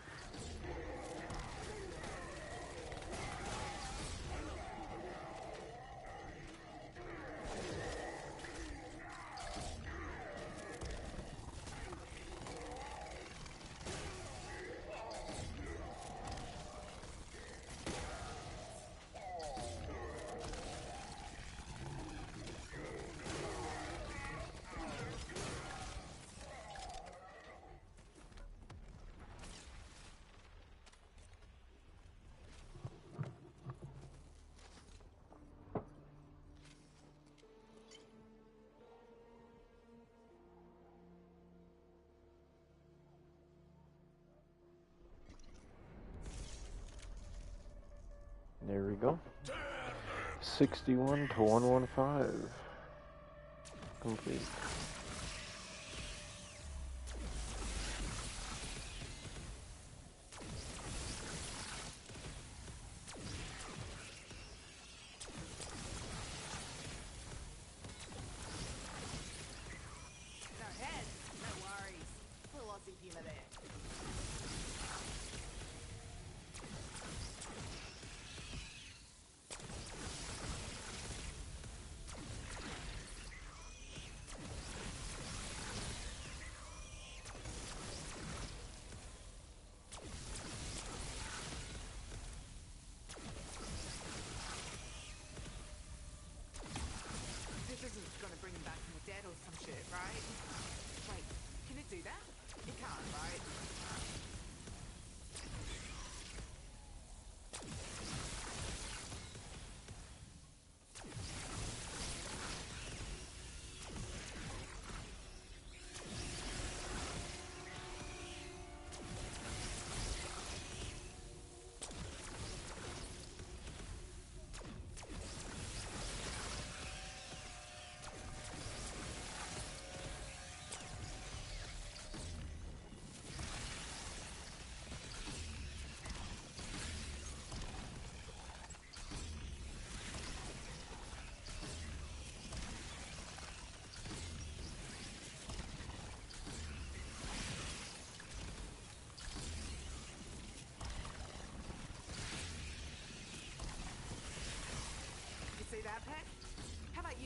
There we go. 61 to 115. Complete. No head, no worries. Little Aussie humour there.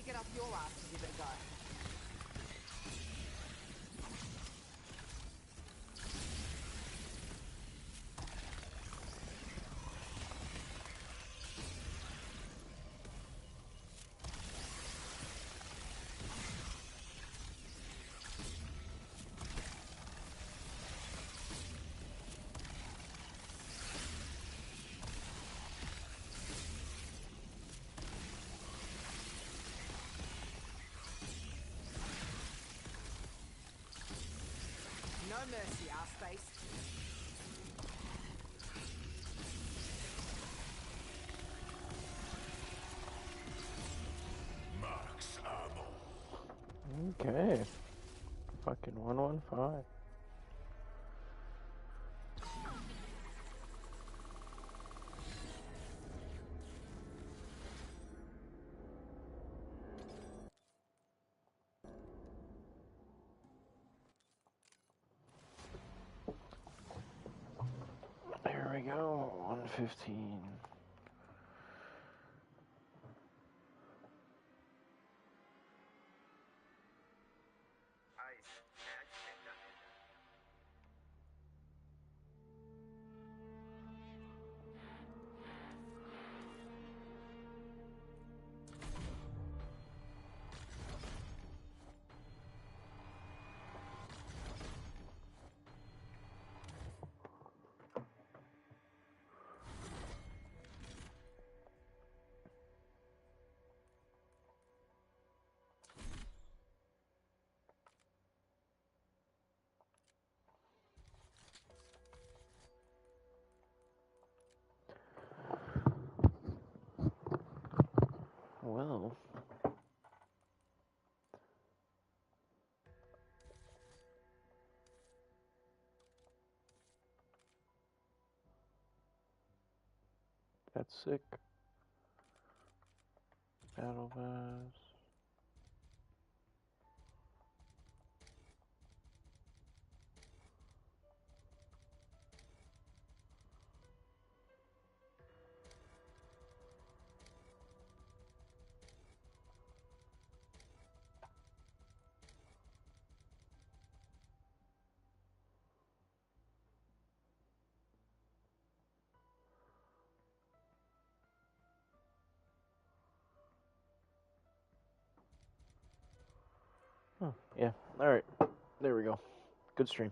you get off your ass to give it a go? No mercy, ass face. Max ammo. Okay. Fucking 115. There we go. 115. Ice. Max pickup. Well. That's sick. Battle pass. Yeah. Alright. There we go. Good stream.